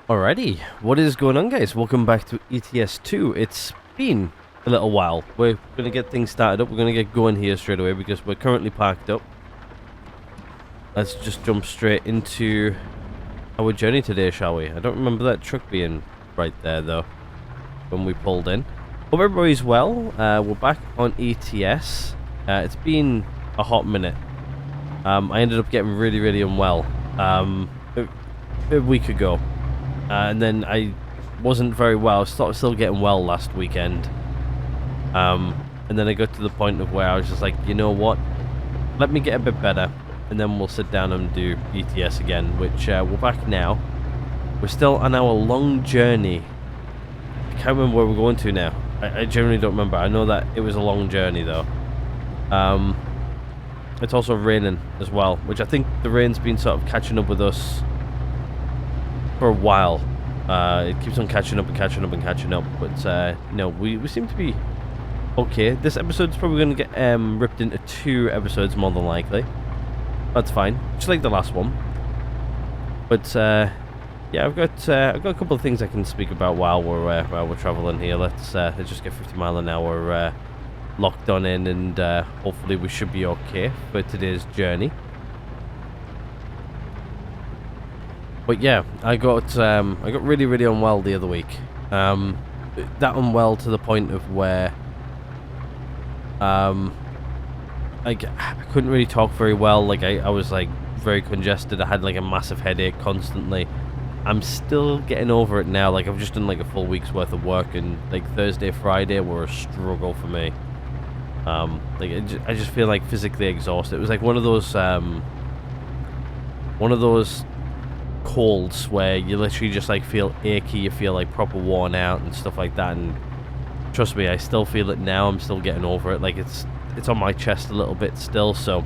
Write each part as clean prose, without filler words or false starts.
Alrighty, what is going on, guys? Welcome back to ETS2. It's been a little while. We're going to get things started up. We're going to get going here straight away because we're currently parked up. Let's just jump straight into our journey today, shall we? I don't remember that truck being right there, though, when we pulled in. Hope everybody's well. We're back on ETS. It's been a hot minute. I ended up getting really unwell a week ago. And then I wasn't very well. I was still getting well last weekend. And then I got to the point of where I was just like, you know what? Let me get a bit better. And then we'll sit down and do ETS again, which we're back now. We're still on our long journey. I can't remember where we're going to now. I generally don't remember. I know that it was a long journey, though. It's also raining as well, which I think the rain's been sort of catching up with us for a while. It keeps on catching up, but no, we seem to be okay. This episode's probably going to get ripped into 2 episodes more than likely. That's fine, just like the last one. But yeah, I've got a couple of things I can speak about while we're traveling here. Let's just get 50 mile an hour locked on in, and hopefully we should be okay for today's journey. But yeah, I got really unwell the other week. That unwell to the point of where I couldn't really talk very well. Like I was like very congested. I had like a massive headache constantly. I'm still getting over it now. Like I've just done like a full week's worth of work, and like Thursday, Friday were a struggle for me. Like I just feel like physically exhausted. It was like one of those colds where you literally just like feel achy, you feel like proper worn out and stuff like that. And trust me, I still feel it now. I'm still getting over it. Like it's on my chest a little bit still. So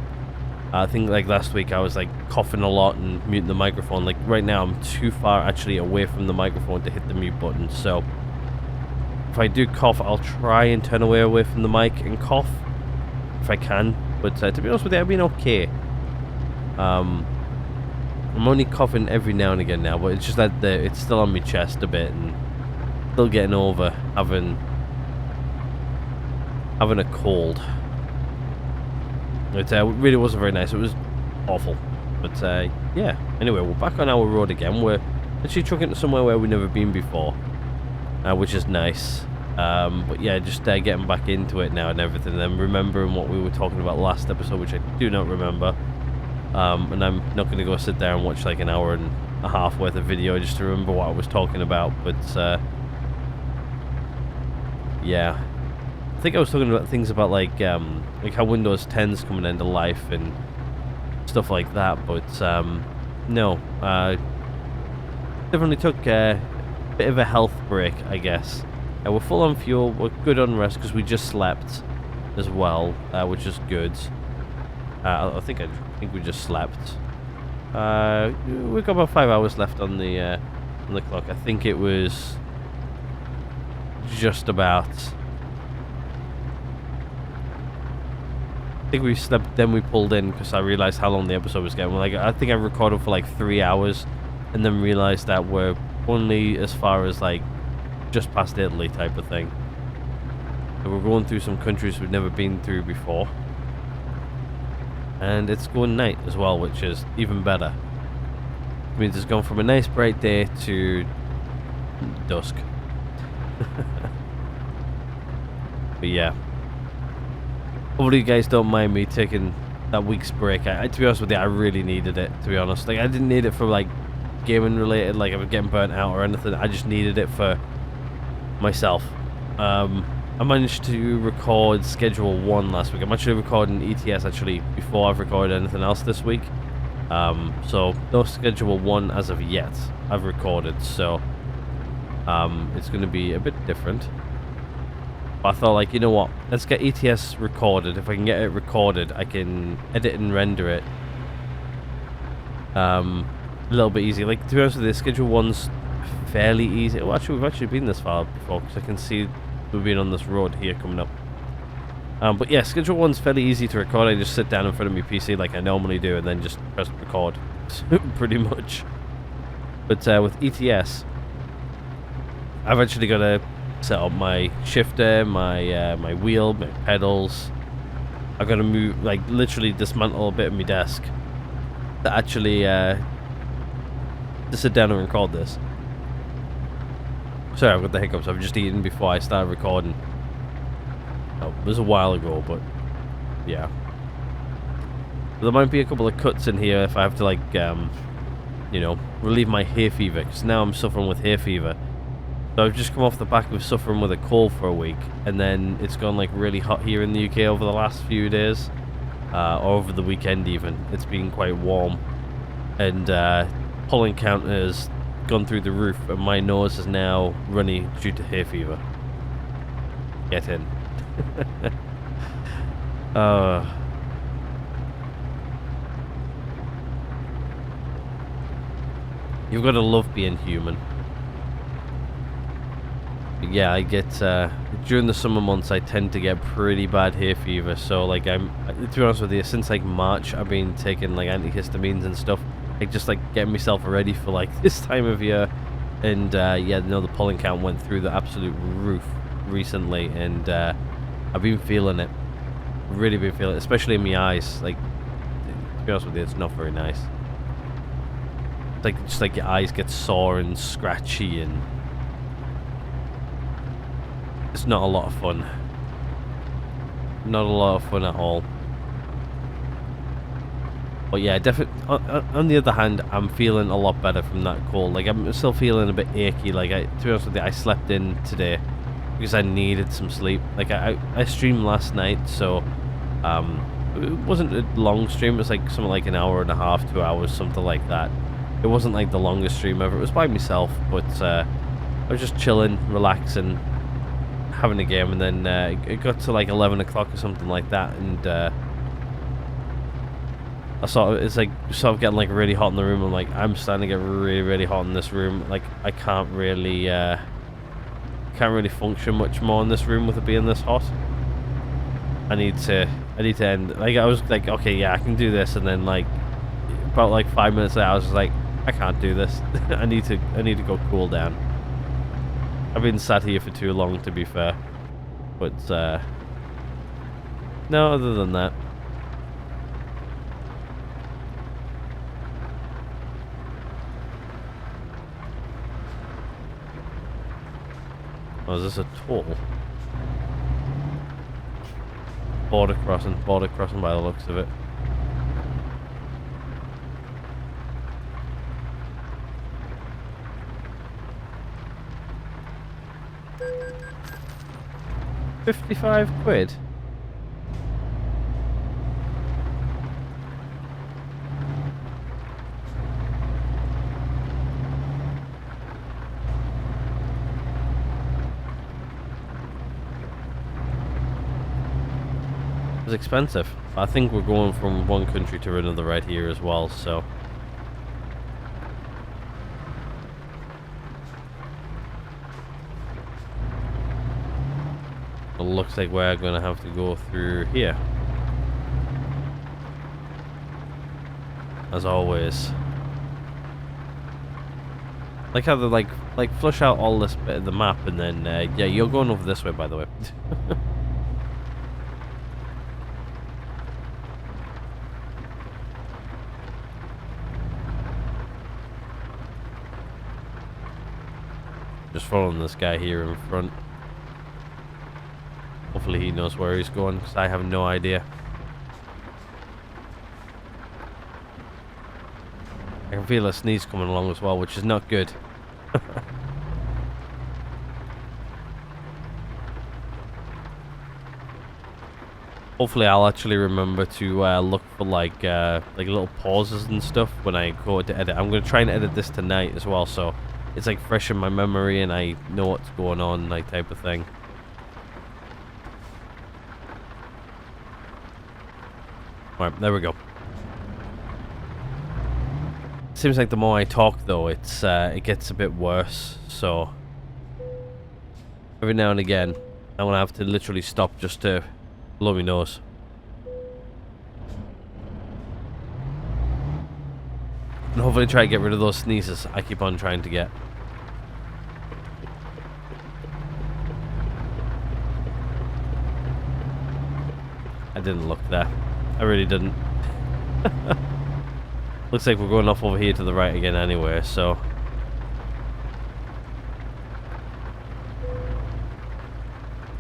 I think like last week I was like coughing a lot and muting the microphone. Like right now I'm too far actually away from the microphone to hit the mute button. So if I do cough, I'll try and turn away from the mic and cough if I can. But to be honest with you, I've been okay. I'm only coughing every now and again now, but it's just that it's still on my chest a bit, and still getting over having a cold. It really wasn't very nice. It was awful. But yeah. Anyway, we're back on our road again. We're actually trucking to somewhere where we've never been before, which is nice. But yeah, just getting back into it now and everything, and then remembering what we were talking about last episode, which I do not remember. And I'm not going to go sit there and watch like an hour and a half worth of video just to remember what I was talking about. But yeah, I think I was talking about things about like how Windows 10's coming end of life and stuff like that. But no, definitely took a bit of a health break, I guess. We're full on fuel. We're good on rest because we just slept as well, which is good. I think we just slept. We've got about 5 hours left on the clock. I think it was just about. I think we slept, then we pulled in because I realized how long the episode was getting. Like I think I recorded for like 3 hours, and then realized that we're only as far as like just past Italy type of thing. So we're going through some countries we've never been through before. And it's going night as well, which is even better. It means it's gone from a nice bright day to dusk. But yeah, hopefully you guys don't mind me taking that week's break. To be honest with you, I really needed it, to be honest. Like I didn't need it for like gaming related, like I was getting burnt out or anything. I just needed it for myself. I managed to record Schedule 1 last week. I'm actually recording ETS actually before I've recorded anything else this week. So no Schedule 1 as of yet I've recorded, so it's going to be a bit different. But I thought like, you know what, let's get ETS recorded. If I can get it recorded, I can edit and render it a little bit easier. Like to be honest with you, Schedule 1's fairly easy. Well, actually we've actually been this far before because I can see we've been on this road here coming up. But yeah, Schedule 1's fairly easy to record. I just sit down in front of my PC like I normally do and then just press record, pretty much. But with ETS, I've actually got to set up my shifter, my my wheel, my pedals. I've got to move, like literally dismantle a bit of my desk to actually to sit down and record this. Sorry, I've got the hiccups. I've just eaten before I started recording. Oh, it was a while ago, but yeah. There might be a couple of cuts in here if I have to, like, you know, relieve my hay fever, because now I'm suffering with hay fever. So I've just come off the back of suffering with a cold for a week, and then it's gone like really hot here in the UK over the last few days, or over the weekend even. It's been quite warm, and pollen count has gone through the roof, and my nose is now runny due to hay fever. Get in. You've got to love being human. Yeah, I get during the summer months I tend to get pretty bad hay fever, so like to be honest with you, since like March I've been taking like antihistamines and stuff, like just like getting myself ready for like this time of year. And yeah, no, the pollen count went through the absolute roof recently, and I've been feeling it, really been feeling it, especially in my eyes. Like, to be honest with you, it's not very nice. It's like just like your eyes get sore and scratchy, and it's not a lot of fun. Not a lot of fun at all. But yeah, definitely. On the other hand, I'm feeling a lot better from that cold. Like, I'm still feeling a bit achy. Like, to be honest with you, I slept in today because I needed some sleep. Like, I streamed last night, so it wasn't a long stream. It was like something like an hour and a half, 2 hours, something like that. It wasn't like the longest stream ever. It was by myself, but I was just chilling, relaxing, having a game, and then it got to like 11 o'clock or something like that, and it's like sort of getting like really hot in the room. I'm like, I'm starting to get really, really hot in this room. Like, I can't really function much more in this room with it being this hot. I need to end. Like, I was like, okay, yeah, I can do this, and then like about like 5 minutes later, I was just like, I can't do this. I need to go cool down. I've been sat here for too long, to be fair. But no, other than that. Oh, is this a toll? Border crossing by the looks of it. £55? It's expensive. I think we're going from one country to another right here as well, so it looks like we're gonna have to go through here, as always. Like how they like flush out all this bit of the map, and then yeah, you're going over this way, by the way. Just following this guy here in front. Hopefully he knows where he's going, because I have no idea. I can feel a sneeze coming along as well, which is not good. Hopefully I'll actually remember to look for like little pauses and stuff when I go to edit. I'm going to try and edit this tonight as well, so it's like fresh in my memory and I know what's going on, like, type of thing. Right, there we go. Seems like the more I talk, though, it gets a bit worse. So every now and again, I'm gonna have to literally stop just to blow my nose. And hopefully try to get rid of those sneezes I keep on trying to get. I didn't look there. I really didn't. Looks like we're going off over here to the right again anyway, so...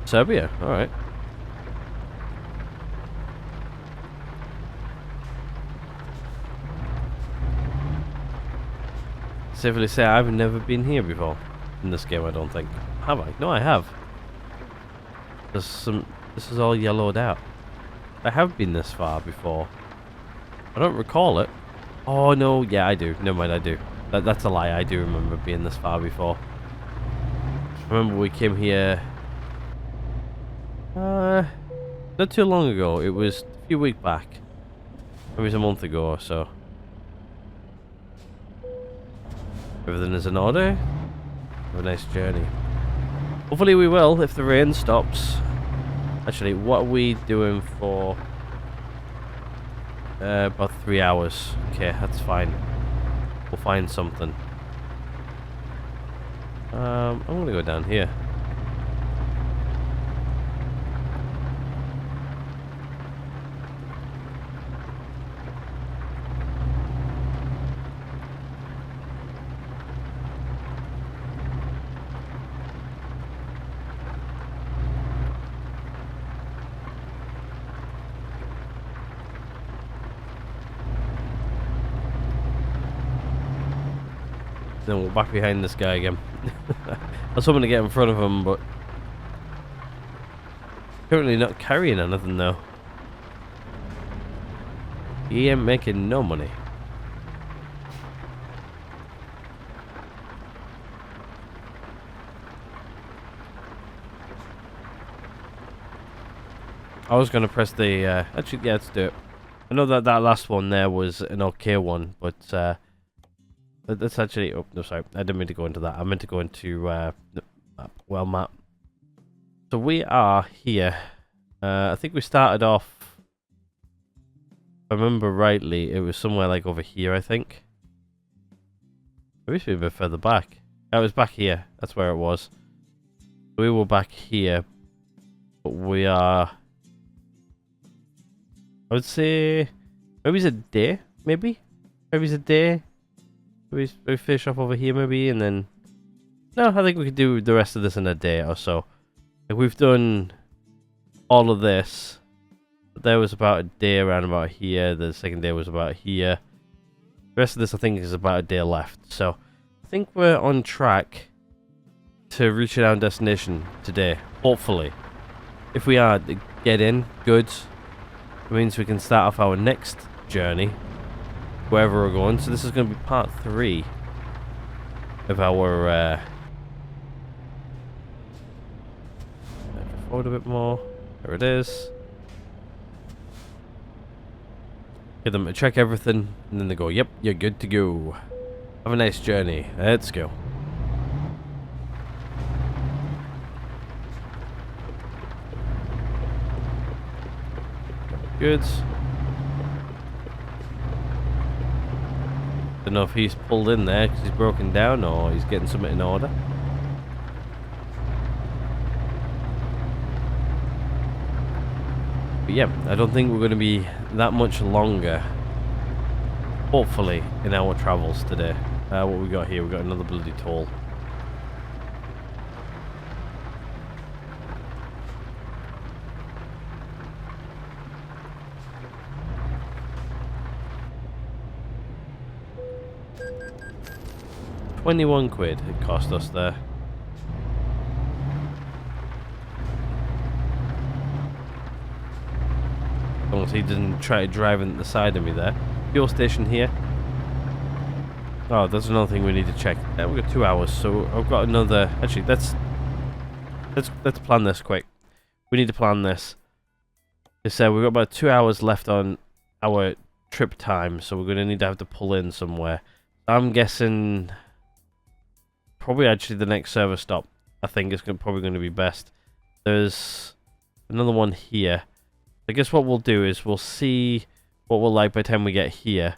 Serbia, alright. Safely say I've never been here before. In this game, I don't think. Have I? No, I have. There's some... This is all yellowed out. I have been this far before. I don't recall it. Oh, no, yeah, I do. Never mind, I do. That's a lie. I do remember being this far before. I remember we came here... not too long ago. It was a few weeks back. Maybe it was a month ago or so. Everything is in order. Have a nice journey. Hopefully we will, if the rain stops. Actually, what are we doing for... about 3 hours. Okay, that's fine. We'll find something. I'm gonna go down here. Then we're back behind this guy again. I was hoping to get in front of him, but currently not carrying anything though. He ain't making no money. I was gonna press the actually, yeah, let's do it. I know that last one there was an okay one, but that's actually... Oh, no, sorry. I didn't mean to go into that. I meant to go into the map. Well, map. So we are here. I think we started off... If I remember rightly, it was somewhere like over here, I think. Maybe it's a bit further back. Oh, it was back here. That's where it was. We were back here. But we are... I would say... Maybe it's a day? Maybe? Maybe it's a day? We finish off over here maybe, and then... No, I think we could do the rest of this in a day or so. Like, we've done all of this. There was about a day around about here. The second day was about here. The rest of this, I think, is about a day left. So, I think we're on track to reach our destination today. Hopefully. If we are, get in, good. It means we can start off our next journey. Wherever we're going. So this is going to be part 3 of our forward a bit more. There it is. Get them to check everything, and then they go, yep, you're good to go. Have a nice journey. Let's go. Good. Don't know if he's pulled in there because he's broken down or he's getting something in order. But yeah, I don't think we're going to be that much longer, hopefully, in our travels today. What we got here? We got another bloody toll. £21 it cost us there. As long as he didn't try driving at the side of me there. Fuel station here. Oh, there's another thing we need to check. Yeah, we've got 2 hours, so I've got another... Actually, let's plan this quick. We need to plan this. They said we've got about 2 hours left on our trip time, so we're going to need to have to pull in somewhere. I'm guessing... Probably actually the next service stop, I think, is probably going to be best. There's another one here. I guess what we'll do is we'll see what we're like by the time we get here.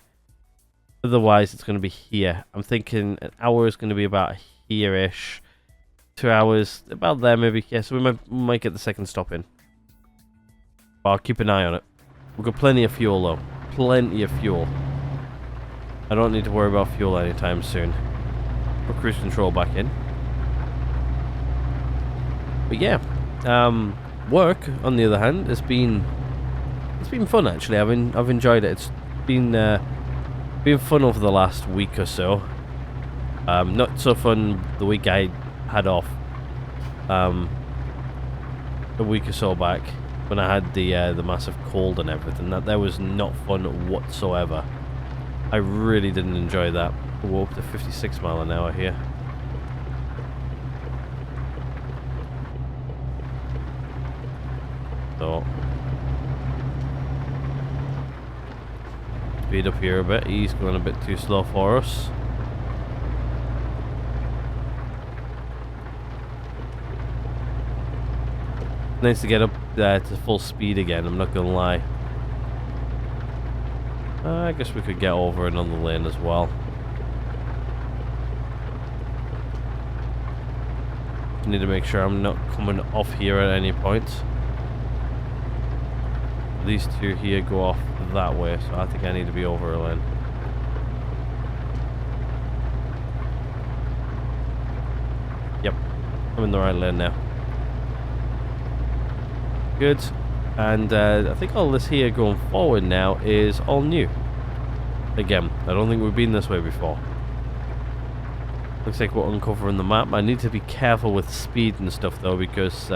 Otherwise, it's going to be here. I'm thinking an hour is going to be about here-ish. 2 hours, about there maybe. Yeah, so we might get the second stop in. But I'll keep an eye on it. We've got plenty of fuel though. Plenty of fuel. I don't need to worry about fuel anytime soon. Put cruise control back in. But yeah, work on the other hand it's been fun actually. I've enjoyed it. It's been fun over the last week or so. Not so fun the week I had off. A week or so back when I had the massive cold and everything. That was not fun whatsoever. I really didn't enjoy that. We're up to 56 mile an hour here. So speed up here a bit. He's going a bit too slow for us. Nice to get up to full speed again, I'm not gonna lie. I guess we could get over another lane as well. Need to make sure I'm not coming off here at any point. These two here go off that way, so I think I need to be over a lane. Yep, I'm in the right lane now. Good. And I think all this here going forward now is all new. Again, I don't think we've been this way before. Looks like we're uncovering the map. I need to be careful with speed and stuff though, because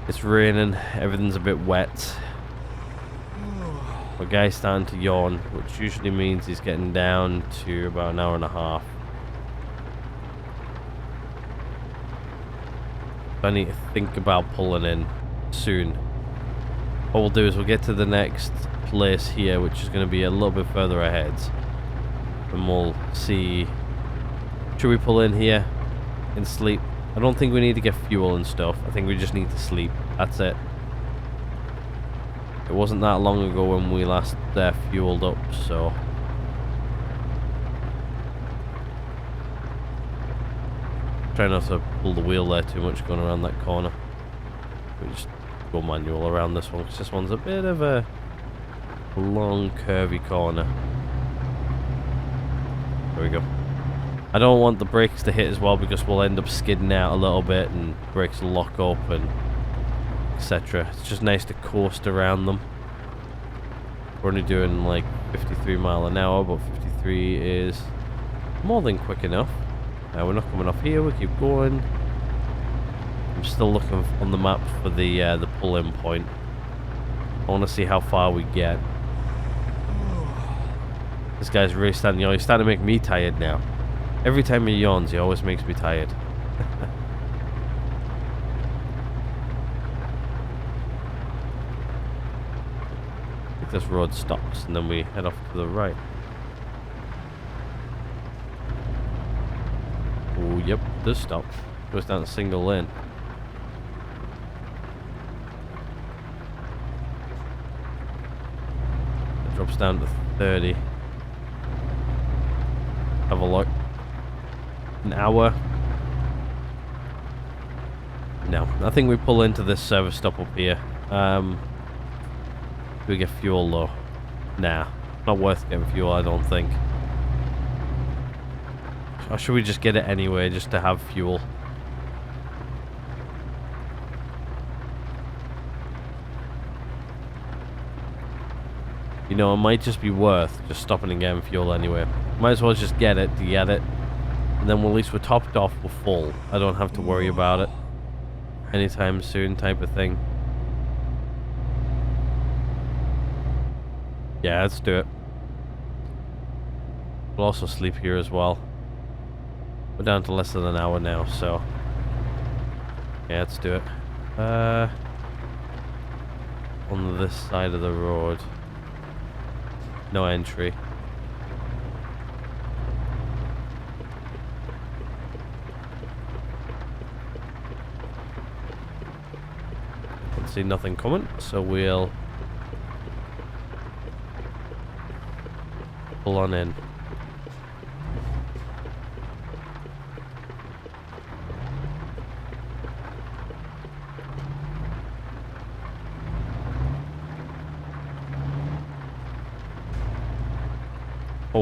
it's raining, everything's a bit wet. My guy's starting to yawn, which usually means he's getting down to about an hour and a half. I need to think about pulling in soon. What we'll do is we'll get to the next place here, which is going to be a little bit further ahead, and we'll see. Should we pull in here and sleep? I don't think we need to get fuel and stuff. I think we just need to sleep. That's it. It wasn't that long ago when we last fueled up, so try not to pull the wheel there too much going around that corner. We just go manual around this one, because this one's a bit of a long curvy corner. There we go. I don't want the brakes to hit as well, because we'll end up skidding out a little bit and brakes will lock up and etc. It's just nice to coast around them. We're only doing like 53 mile an hour, but 53 is more than quick enough. We're not coming off here, we keep going. I'm still looking on the map for the pull-in point. I want to see how far we get. This guy's really starting to yawn. He's starting to make me tired now. Every time he yawns, he always makes me tired. I think this road stops and then we head off to the right. Oh, yep, it does stop. Goes down a single lane. It drops down to 30. Have a look. An hour. No, I think we pull into this service stop up here. Do we get fuel though? Nah, not worth getting fuel, I don't think. Or should we just get it anyway, just to have fuel? You know, it might just be worth just stopping and getting fuel anyway. Might as well just get it to get it. And then at least we're topped off, we're full. I don't have to worry about it anytime soon type of thing. Yeah, let's do it. We'll also sleep here as well. We're down to less than an hour now, so yeah, let's do it. On this side of the road, no entry. Can see nothing coming, so we'll pull on in.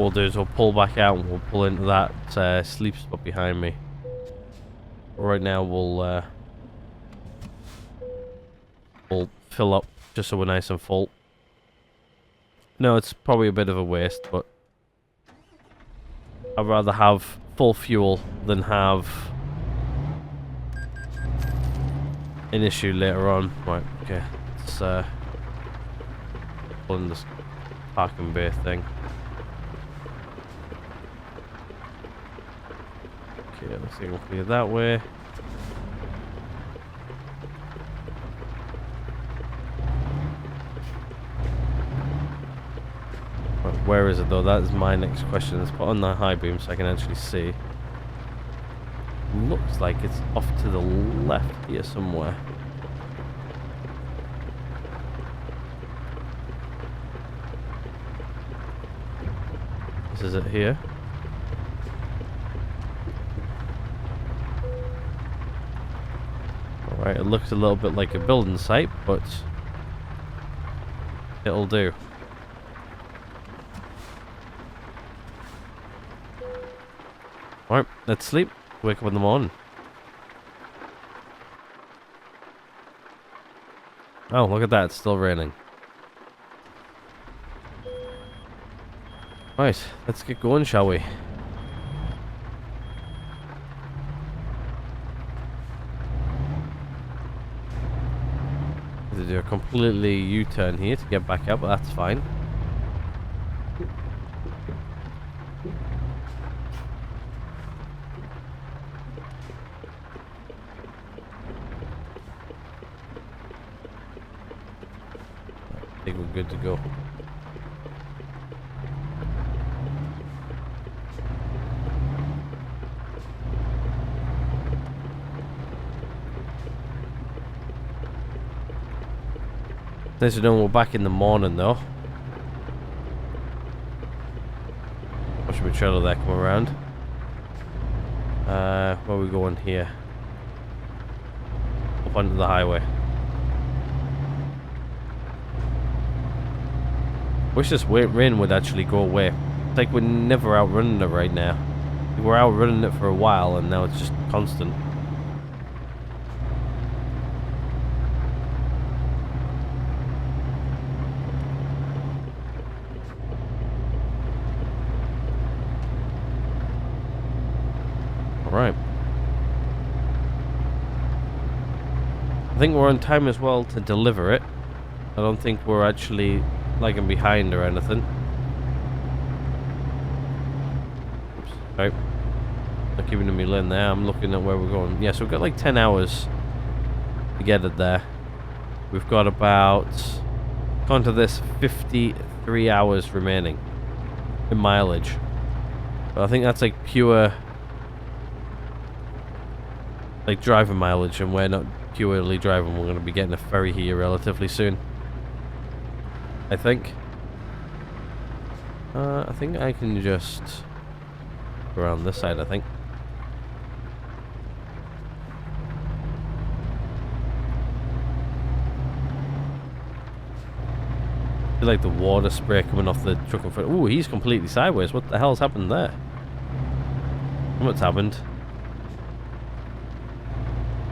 what we'll do is we'll pull back out and we'll pull into that sleep spot behind me. Right now we'll fill up just so we're nice and full. No, it's probably a bit of a waste, but I'd rather have full fuel than have an issue later on. Right, okay. Let's pull in this parking bay thing. Okay, let's see if we can clear that way. Where is it though? That is my next question. Let's put on the high beam so I can actually see. Looks like it's off to the left here somewhere. This is it here. Alright, it looks a little bit like a building site, but it'll do. Alright, let's sleep. Wake up in the morning. Oh, look at that. It's still raining. Right, let's get going, shall we? To do a completely U-turn here to get back up, but that's fine. I think we're good to go. Nice to know we're back in the morning though. Watch my trailer there come around. Where are we going here? Up onto the highway. Wish this rain would actually go away. It's like we're never outrunning it right now. We're outrunning it for a while and now it's just constant. Alright. I think we're on time as well to deliver it. I don't think we're actually lagging behind or anything. Oops, sorry. Not keeping me lane there. I'm looking at where we're going. Yeah, so we've got like 10 hours to get it there. We've got about, according to this, 53 hours remaining in mileage. But I think that's like pure like driving mileage, and we're not purely driving. We're going to be getting a ferry here relatively soon, I think. I think I can just go around this side, I think. I feel like the water spray coming off the truck in front. Ooh, he's completely sideways. What the hell's happened there? What's happened?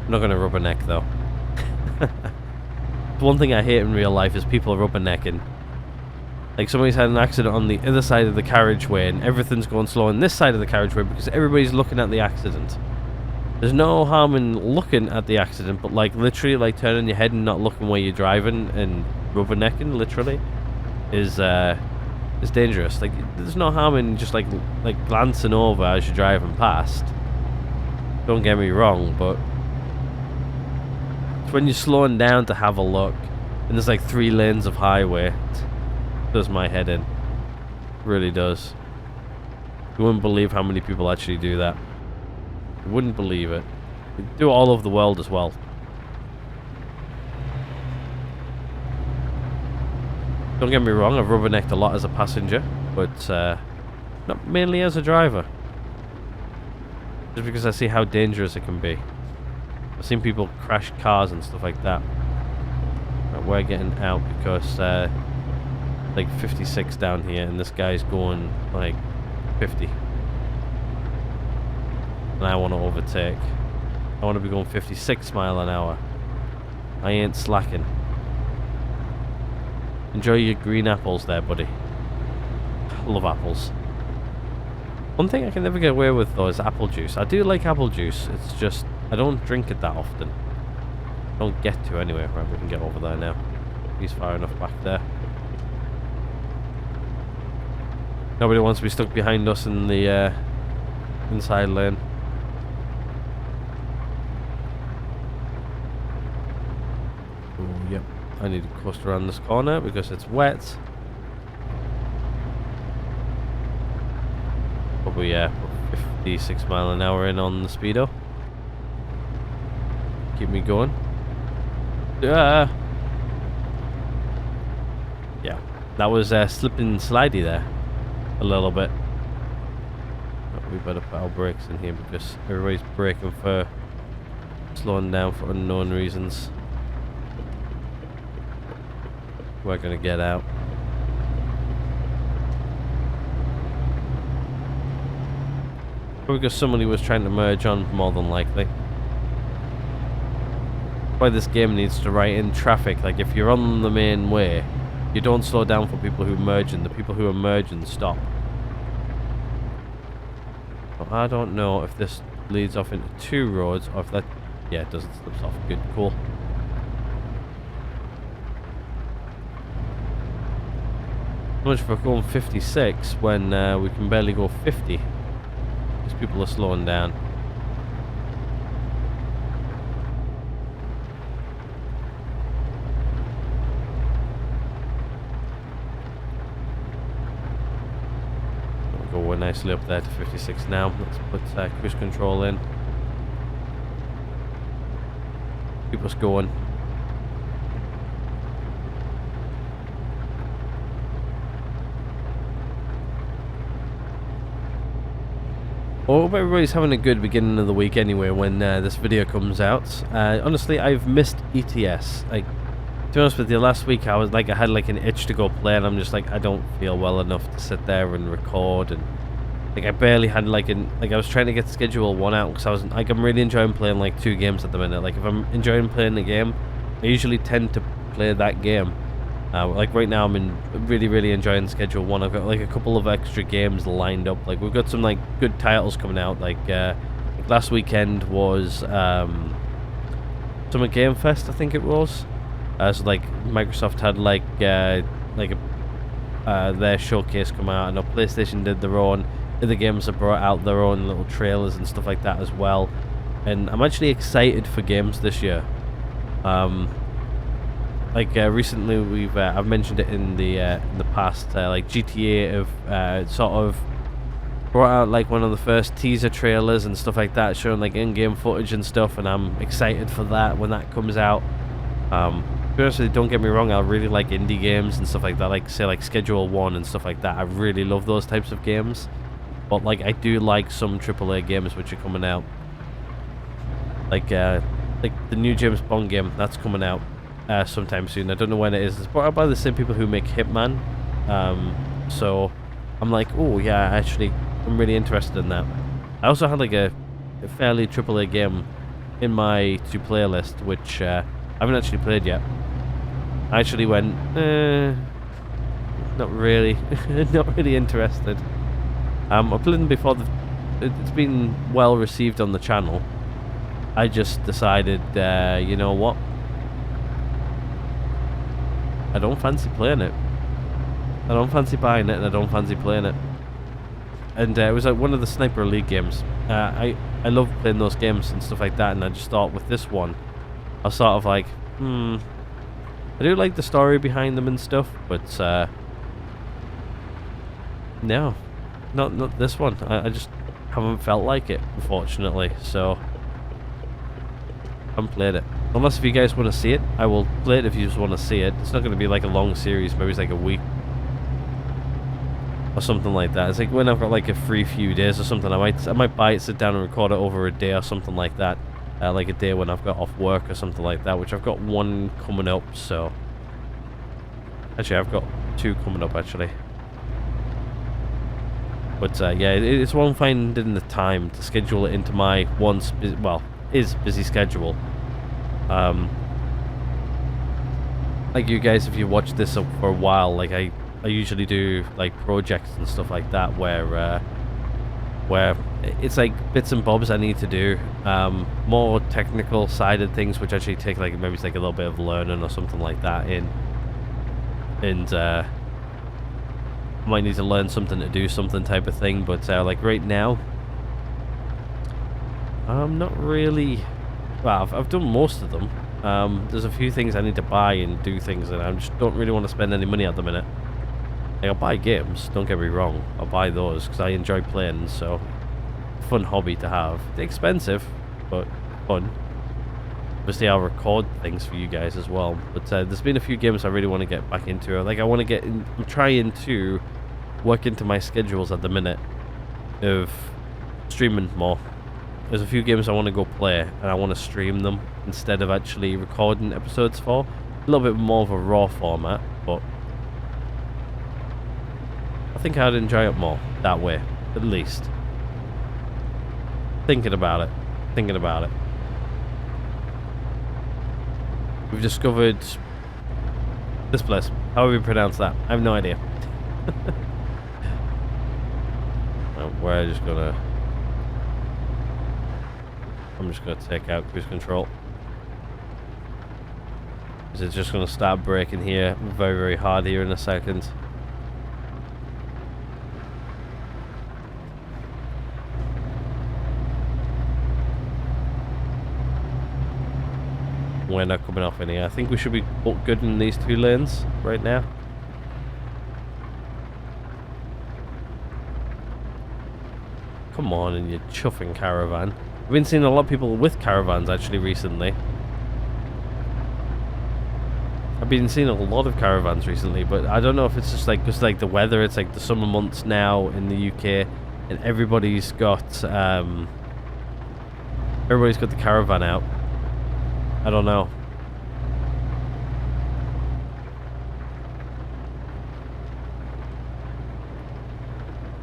I'm not going to rubberneck though. One thing I hate in real life is people rubbernecking. Like somebody's had an accident on the other side of the carriageway and everything's going slow on this side of the carriageway because everybody's looking at the accident. There's no harm in looking at the accident, but like literally like turning your head and not looking where you're driving and rubbernecking literally is dangerous. Like there's no harm in just like glancing over as you're driving past. Don't get me wrong, but when you're slowing down to have a look and there's like 3 lanes of highway, it does my head in. It really does. You wouldn't believe how many people actually do that. You wouldn't believe it. They do it all over the world as well. Don't get me wrong, I've rubbernecked a lot as a passenger, but not mainly as a driver. Just because I see how dangerous it can be. I've seen people crash cars and stuff like that. But we're getting out because there's like 56 down here, and this guy's going like 50. And I want to overtake. I want to be going 56 mile an hour. I ain't slacking. Enjoy your green apples there, buddy. I love apples. One thing I can never get away with though is apple juice. I do like apple juice, it's just I don't drink it that often. I don't get to anyway. Right, we can get over there now. He's far enough back there. Nobody wants to be stuck behind us in the inside lane. Oh, yep. I need to coast around this corner because it's wet. Probably 56 mile an hour in on the speedo. Keep me going. Yeah, that was slip and slidey there a little bit. But we better put our brakes in here because everybody's braking for slowing down for unknown reasons. We're gonna get out. Because somebody was trying to merge on, more than likely. Why this game needs to write in traffic, like if you're on the main way, you don't slow down for people who merge in. The people who are merging stop. Well, I don't know if this leads off into 2 roads or if that... Yeah, it does, it slips off. Good, cool. How much for going 56 when we can barely go 50? Because people are slowing down. We're nicely up there to 56 now. Let's put cruise control in. Keep us going. Well, I hope everybody's having a good beginning of the week anyway when this video comes out. Honestly, I've missed ETS. Like, to be honest with you, last week I had like an itch to go play, and I'm just like, I don't feel well enough to sit there and record, and like I barely had like I was trying to get schedule 1 out because I was like, I'm really enjoying playing like 2 games at the minute. Like if I'm enjoying playing a game, I usually tend to play that game. Like right now I'm really enjoying schedule 1. I've got like a couple of extra games lined up. Like we've got some like good titles coming out. Like last weekend was Summer Game Fest, I think it was. So like Microsoft had like their showcase come out, and PlayStation did their own. Other games have brought out their own little trailers and stuff like that as well. And I'm actually excited for games this year. Recently I've mentioned it in the past. Like GTA have sort of brought out like one of the first teaser trailers and stuff like that, showing like in-game footage and stuff, and I'm excited for that when that comes out. Honestly, don't get me wrong, I really like indie games and stuff like that, like say like Schedule 1 and stuff like that. I really love those types of games, but like I do like some AAA games which are coming out, like the new James Bond game that's coming out sometime soon. I don't know when it is. It's brought out by the same people who make Hitman, so I'm like, oh yeah, actually I'm really interested in that. I also had like a fairly AAA game in my to play list which I haven't actually played yet. I actually went, not really, not really interested. I played them before. It's been well received on the channel. I just decided, you know what? I don't fancy playing it. I don't fancy buying it, and I don't fancy playing it. And it was like one of the Sniper Elite games. I love playing those games and stuff like that, and I just thought with this one, I was sort of like, I do like the story behind them and stuff, but no, not this one. I just haven't felt like it, unfortunately. So I haven't played it. Unless if you guys want to see it, I will play it if you just want to see it. It's not going to be like a long series. Maybe it's like a week or something like that. It's like when I've got like a free few days or something, I might buy it, sit down and record it over a day or something like that. Like a day when I've got off work or something like that, which I've got one coming up. So actually I've got 2 coming up actually. But yeah, it's one finding the time to schedule it into my busy schedule. Like you guys, if you watch this up for a while, like I usually do like projects and stuff like that where it's like bits and bobs I need to do, more technical sided things which actually take like maybe it's like a little bit of learning or something like that in, and I might need to learn something to do something type of thing. But like right now, I'm not really. Well, I've done most of them. There's a few things I need to buy and do things, and I just don't really want to spend any money at the minute. Like, I'll buy games, don't get me wrong. I'll buy those because I enjoy playing, so fun hobby to have. They're expensive, but fun. Obviously, I'll record things for you guys as well. But there's been a few games I really want to get back into. Like, I want to get in, I'm trying to work into my schedules at the minute of streaming more. There's a few games I want to go play, and I want to stream them instead of actually recording episodes for. A little bit more of a raw format, but I think I'd enjoy it more that way, at least. Thinking about it. We've discovered this place. How do we pronounce that? I have no idea. We're just gonna... I'm just gonna take out cruise control. It's just gonna start braking here very, very hard here in a second. We're not coming off any. I think we should be good in these 2 lanes right now. Come on, in your chuffing caravan. I've been seeing a lot of people with caravans actually recently. I've been seeing a lot of caravans recently, but I don't know if it's just like because like the weather. It's like the summer months now in the UK, and everybody's got the caravan out. I don't know.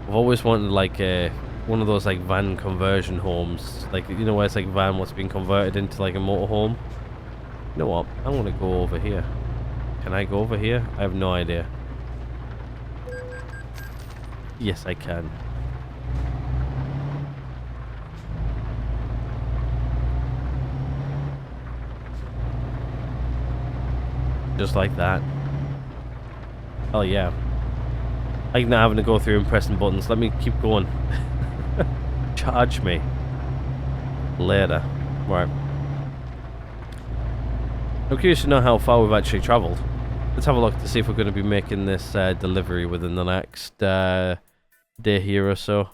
I've always wanted like one of those like van conversion homes, like, you know, where it's like van what's been converted into like a motorhome. You know what? I want to go over here. Can I go over here? I have no idea. Yes, I can. Just like that. Oh yeah. Like not having to go through and pressing buttons. Let me keep going. Charge me. Later. Right. I'm curious to know how far we've actually travelled. Let's have a look to see if we're going to be making this delivery within the next day here or so.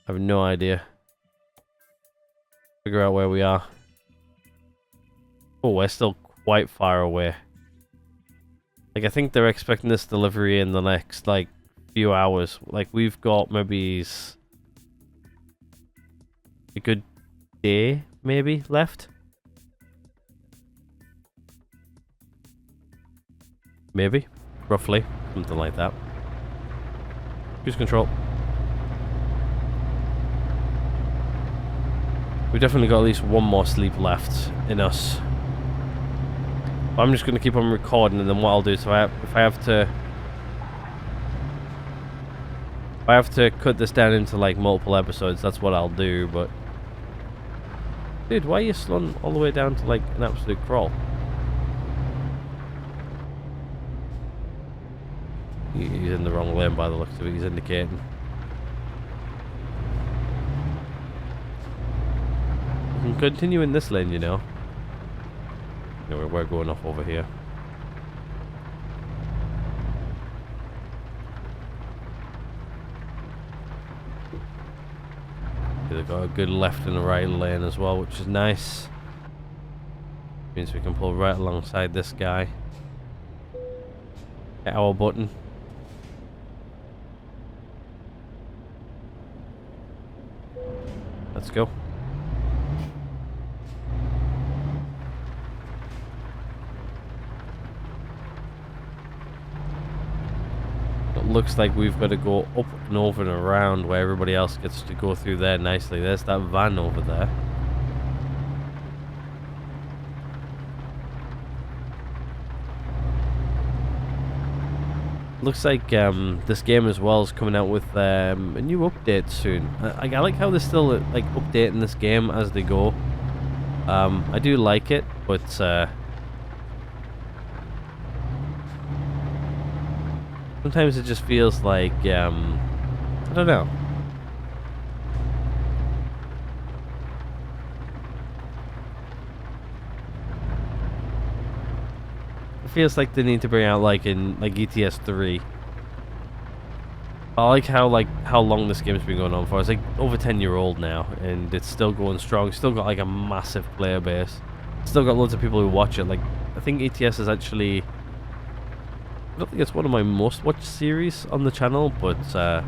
I have no idea. Figure out where we are. Oh, we're still quite far away. Like, I think they're expecting this delivery in the next, like, few hours. Like, we've got maybe a good day, maybe, left. Maybe. Roughly. Something like that. Cruise control. We've definitely got at least one more sleep left in us. I'm just going to keep on recording, and then what I'll do is if I have to cut this down into like multiple episodes, that's what I'll do. But dude, why are you slowing all the way down to like an absolute crawl? He's in the wrong lane by the looks of it. He's indicating. We can continue in this lane, you know. Anyway, we're going off over here. They've got a good left and a right lane as well, which is nice. Means we can pull right alongside this guy. Hit our button. Let's go. looks like we've got to go up and over and around where everybody else gets to go through there nicely. There's that van over there. Looks like this game as well is coming out with a new update soon. I like how they're still like updating this game as they go. I do like it, but sometimes it just feels like I don't know. Feels like they need to bring out like in like ETS 3. I like how long this game's been going on for. It's like over 10-year-old now, and it's still going strong. Still got like a massive player base. Still got loads of people who watch it. Like I think ETS is actually, I don't think it's one of my most watched series on the channel, but I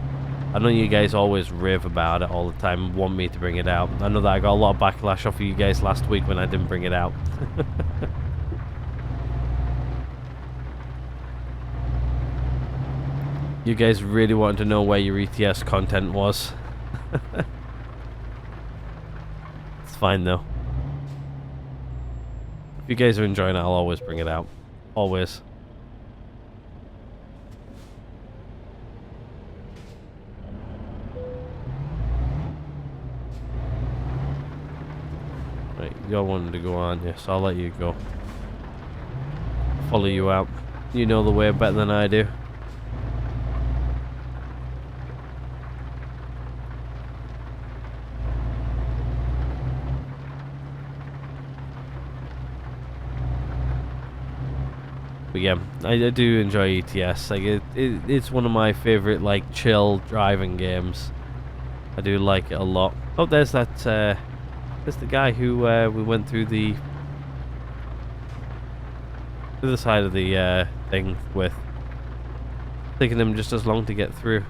know you guys always rave about it all the time, want me to bring it out. I know that I got a lot of backlash off of you guys last week when I didn't bring it out. You guys really wanted to know where your ETS content was. It's fine though. If you guys are enjoying it, I'll always bring it out. Always. Right, you're wanting to go on, yes, I'll let you go. Follow you out. You know the way better than I do. But yeah, I do enjoy ETS. Like it's one of my favorite like chill driving games. I do like it a lot. Oh, there's that. There's the guy who we went through the other side of the thing with. Taking him just as long to get through.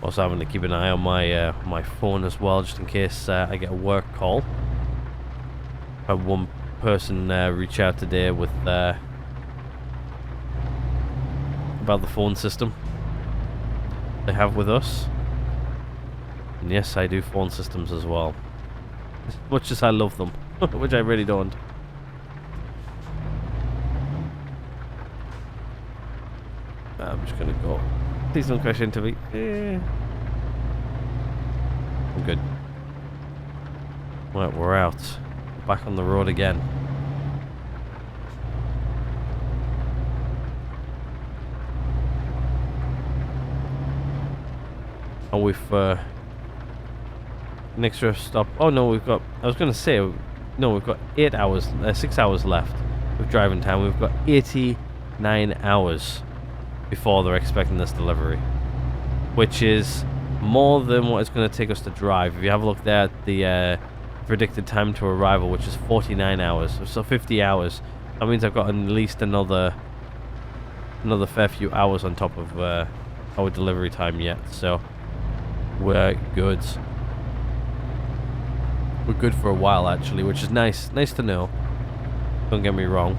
Also having to keep an eye on my my phone as well, just in case I get a work call. I had one person reach out today with about the phone system they have with us. And yes, I do phone systems as well. As much as I love them, which I really don't. I'm just gonna go. Please don't crash into me. I'm good. Right, we're out. Back on the road again. And we've next stop. Oh no, we've got. I was gonna say no, we've got 8 hours, 6 hours left of driving time. We've got 89 hours before they're expecting this delivery, which is more than what it's going to take us to drive. If you have a look there at the predicted time to arrival, which is 49 hours, so 50 hours. That means I've got at least another fair few hours on top of our delivery time yet, so we're good. We're good for a while actually, which is nice to know. Don't get me wrong.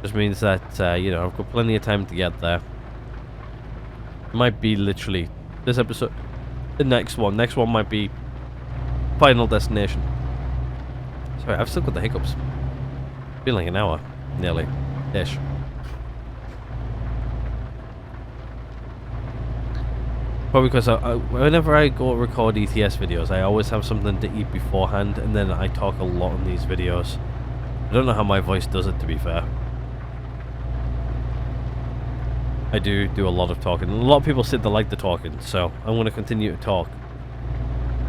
Just means that you know, I've got plenty of time to get there. It might be literally this episode. The next one might be Final Destination. Sorry, I've still got the hiccups. Been like an hour, nearly, ish. Probably because whenever I go record ETS videos, I always have something to eat beforehand, and then I talk a lot in these videos. I don't know how my voice does it, to be fair. I do a lot of talking. A lot of people said they like the talking, so I'm going to continue to talk.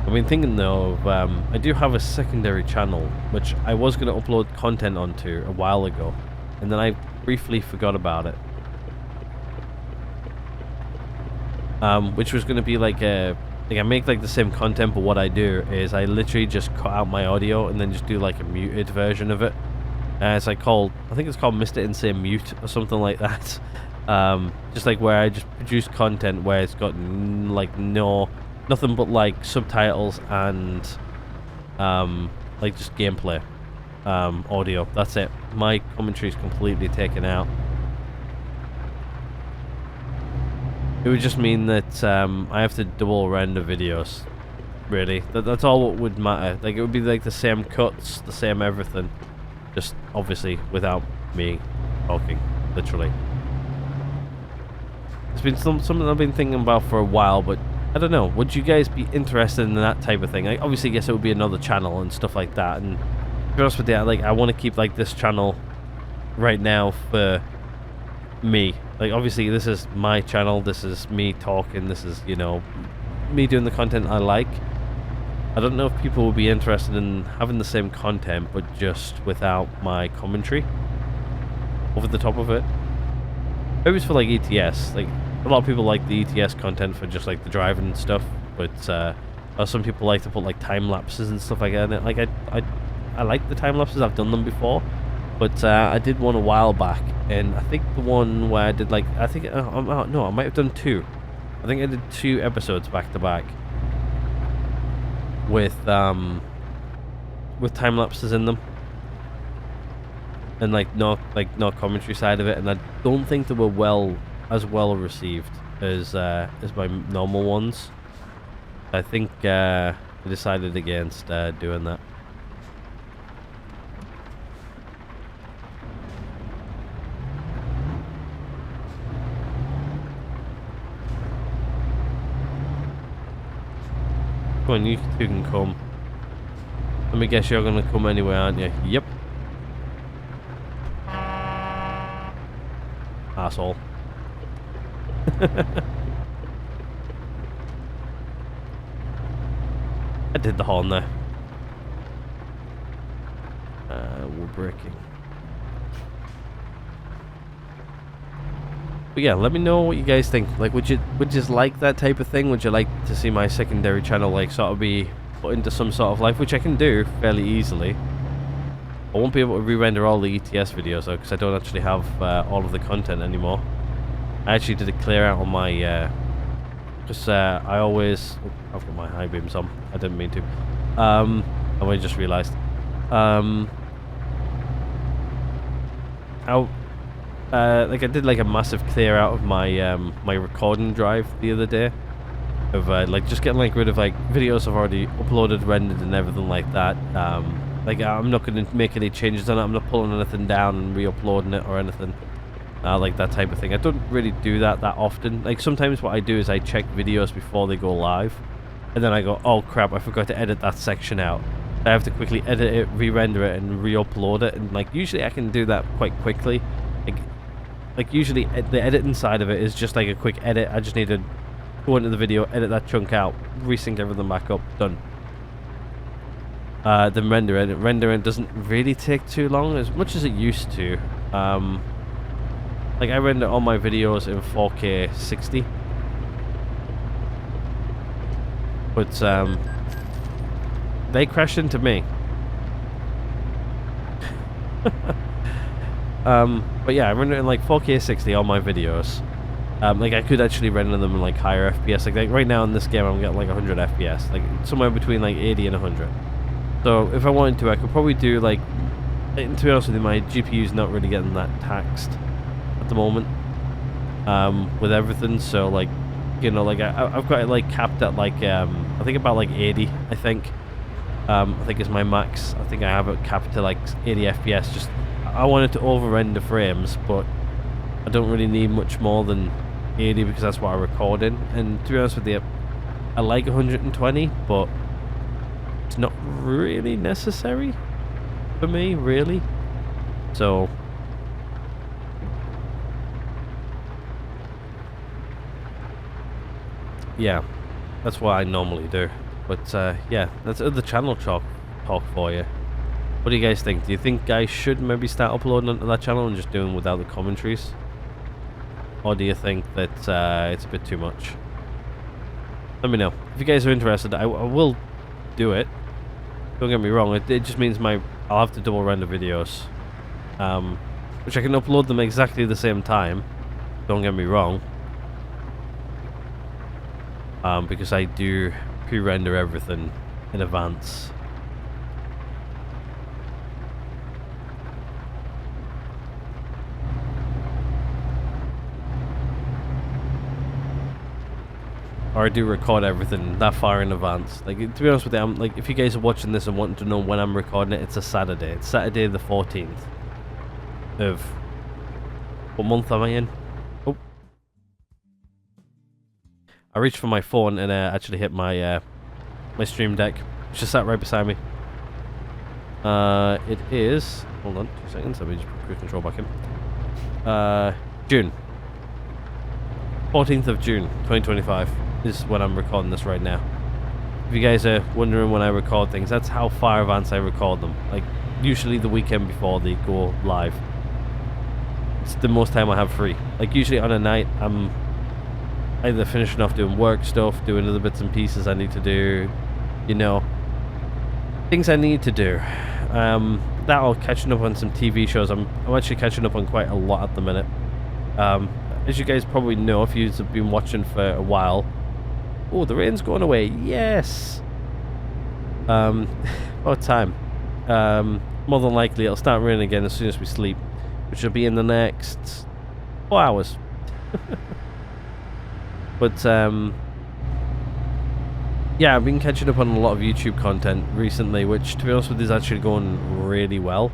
I've been thinking though of, I do have a secondary channel, which I was going to upload content onto a while ago, and then I briefly forgot about it. Which was going to be like I make like the same content, but what I do is I literally just cut out my audio and then just do like a muted version of it. I think it's called Mr. Insane Mute or something like that. Just like where I just produce content where it's got like no Nothing but like subtitles and like just gameplay audio. That's it. My commentary is completely taken out. It would just mean that I have to double render videos. Really, that's all what would matter. Like, it would be like the same cuts, the same everything, just obviously without me talking, literally. It's been something I've been thinking about for a while, but I don't know. Would you guys be interested in that type of thing? Like, obviously, I guess it would be another channel and stuff like that. And to be honest with you, like, I want to keep like this channel right now for me. Like, obviously, this is my channel. This is me talking. This is, you know, me doing the content I like. I don't know if people will be interested in having the same content, but just without my commentary over the top of it. Maybe it's for like ETS. Like, a lot of people like the ETS content for just like the driving stuff, but some people like to put like time lapses and stuff like that. And like I like the time lapses. I've done them before, but I did one a while back, and I think the one where I did like no, I might have done two. I think I did 2 episodes back to back with time lapses in them, and like no commentary side of it, and I don't think they were as well received as my normal ones. I think I decided against doing that. Come on, you two can come. Let me guess, you're gonna come anyway, aren't you? Yep. Asshole. I did the horn there. We're braking. But yeah, let me know what you guys think. Like, would you like that type of thing? Would you like to see my secondary channel like sort of be put into some sort of life, which I can do fairly easily? I won't be able to re-render all the ETS videos though, because I don't actually have all of the content anymore. I actually did a clear out on my because I always I've got my high beams on. I didn't mean to. I just realised. Like I did like a massive clear out of my my recording drive the other day of like just getting like rid of like videos I've already uploaded, rendered, and everything like that. Like I'm not going to make any changes on it. I'm not pulling anything down and re-uploading it or anything like that type of thing. I don't really do that often. Like sometimes what I do is I check videos before they go live, and then I go, oh crap, I forgot to edit that section out. I have to quickly edit it, re-render it, and re-upload it. And like usually I can do that quite quickly. Like usually the editing side of it is just like a quick edit. I just need to go into the video, edit that chunk out, resync everything back up, done. Then render it. Rendering doesn't really take too long as much as it used to. Like I render all my videos in 4K 60, but they crashed into me. But yeah, I render in like 4K 60 all my videos. Like I could actually render them in like higher FPS. Like right now in this game, I'm getting like 100 FPS, like somewhere between like 80 and 100. So if I wanted to, I could probably do like. To be honest with you, my GPU's not really getting that taxed at the moment with everything. So like, you know, like I've got it like capped at like I think about like 80. I think it's my max. I think I have it capped to like 80 FPS. Just I wanted to over render frames, but I don't really need much more than 80 because that's what I record in. And to be honest with you, I like 120, but it's not really necessary for me, really. So yeah, that's what I normally do. But yeah, that's the channel talk for you. What do you guys think? Do you think I should maybe start uploading onto that channel and just doing without the commentaries? Or do you think that it's a bit too much? Let me know. If you guys are interested, I will do it. Don't get me wrong, it just means I'll have to double render videos. Which I can upload them exactly the same time. Don't get me wrong. because I do pre-render everything in advance. Or I do record everything that far in advance. Like, to be honest with you, I'm, like, if you guys are watching this and wanting to know when I'm recording it, it's a Saturday. It's Saturday the 14th of... What month am I in? Oh. I reached for my phone and actually hit my my stream deck. It's just sat right beside me. It is... Hold on 2 seconds. Let me just put cruise control back in. June. 14th of June, 2025. Is when I'm recording this right now. If you guys are wondering when I record things, that's how far advance I record them. Like, usually the weekend before they go live. It's the most time I have free. Like, usually on a night, I'm either finishing off doing work stuff, doing other bits and pieces I need to do, you know, things I need to do. That or catching up on some TV shows. I'm actually catching up on quite a lot at the minute. As you guys probably know, if you've been watching for a while. Oh, the rain's going away. Yes. About time. More than likely, it'll start raining again as soon as we sleep, which will be in the next 4 hours. But yeah, I've been catching up on a lot of YouTube content recently, which, to be honest with you, is actually going really well.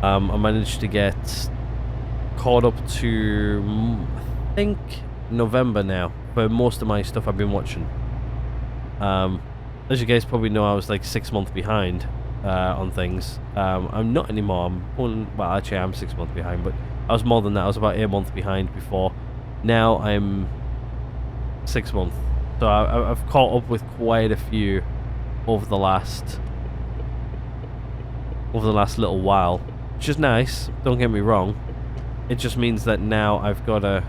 I managed to get caught up to, I think, November now for most of my stuff I've been watching. As you guys probably know, I was like 6 months behind on things. I'm not anymore. Well, actually I'm 6 months behind, but I was more than that. I was about 8 months behind before. Now I'm 6 months. So I've caught up with quite a few over the last little while, which is nice. Don't get me wrong. It just means that now I've got a...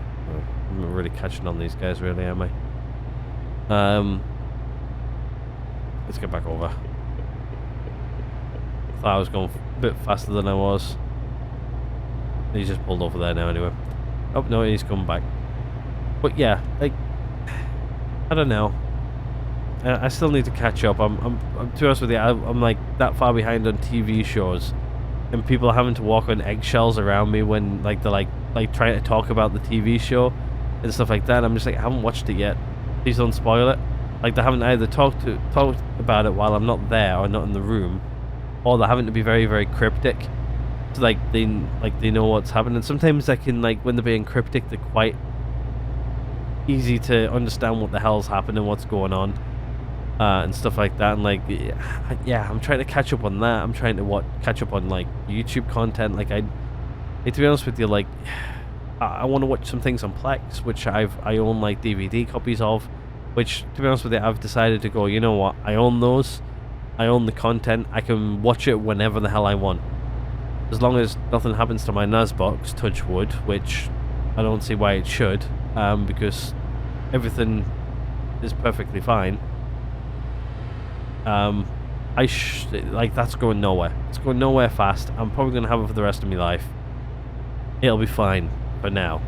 I'm not really catching on these guys, really, am I? Let's get back over. Thought I was going a bit faster than I was. He's just pulled over there now, anyway. Oh no, he's coming back. But yeah, like, I don't know. I still need to catch up. I'm to be honest with you, I'm like that far behind on TV shows, and people are having to walk on eggshells around me when like they're like trying to talk about the TV show and stuff like that. I'm just like, I haven't watched it yet. Please don't spoil it. Like, they haven't either talked about it while I'm not there or not in the room, or they're having to be very, very cryptic. So like they know what's happening. Sometimes they can, like, when they're being cryptic, they're quite easy to understand what the hell's happening, what's going on, and stuff like that. And like, yeah, I'm trying to catch up on that. I'm trying to catch up on like YouTube content. Like, to be honest with you, like, I want to watch some things on Plex, which I own like DVD copies of. Which, to be honest with you, I've decided to go, you know what, I own those, I own the content, I can watch it whenever the hell I want. As long as nothing happens to my NAS box, touch wood, which I don't see why it should, because everything is perfectly fine. Like, that's going nowhere. It's going nowhere fast. I'm probably going to have it for the rest of my life. It'll be fine for now.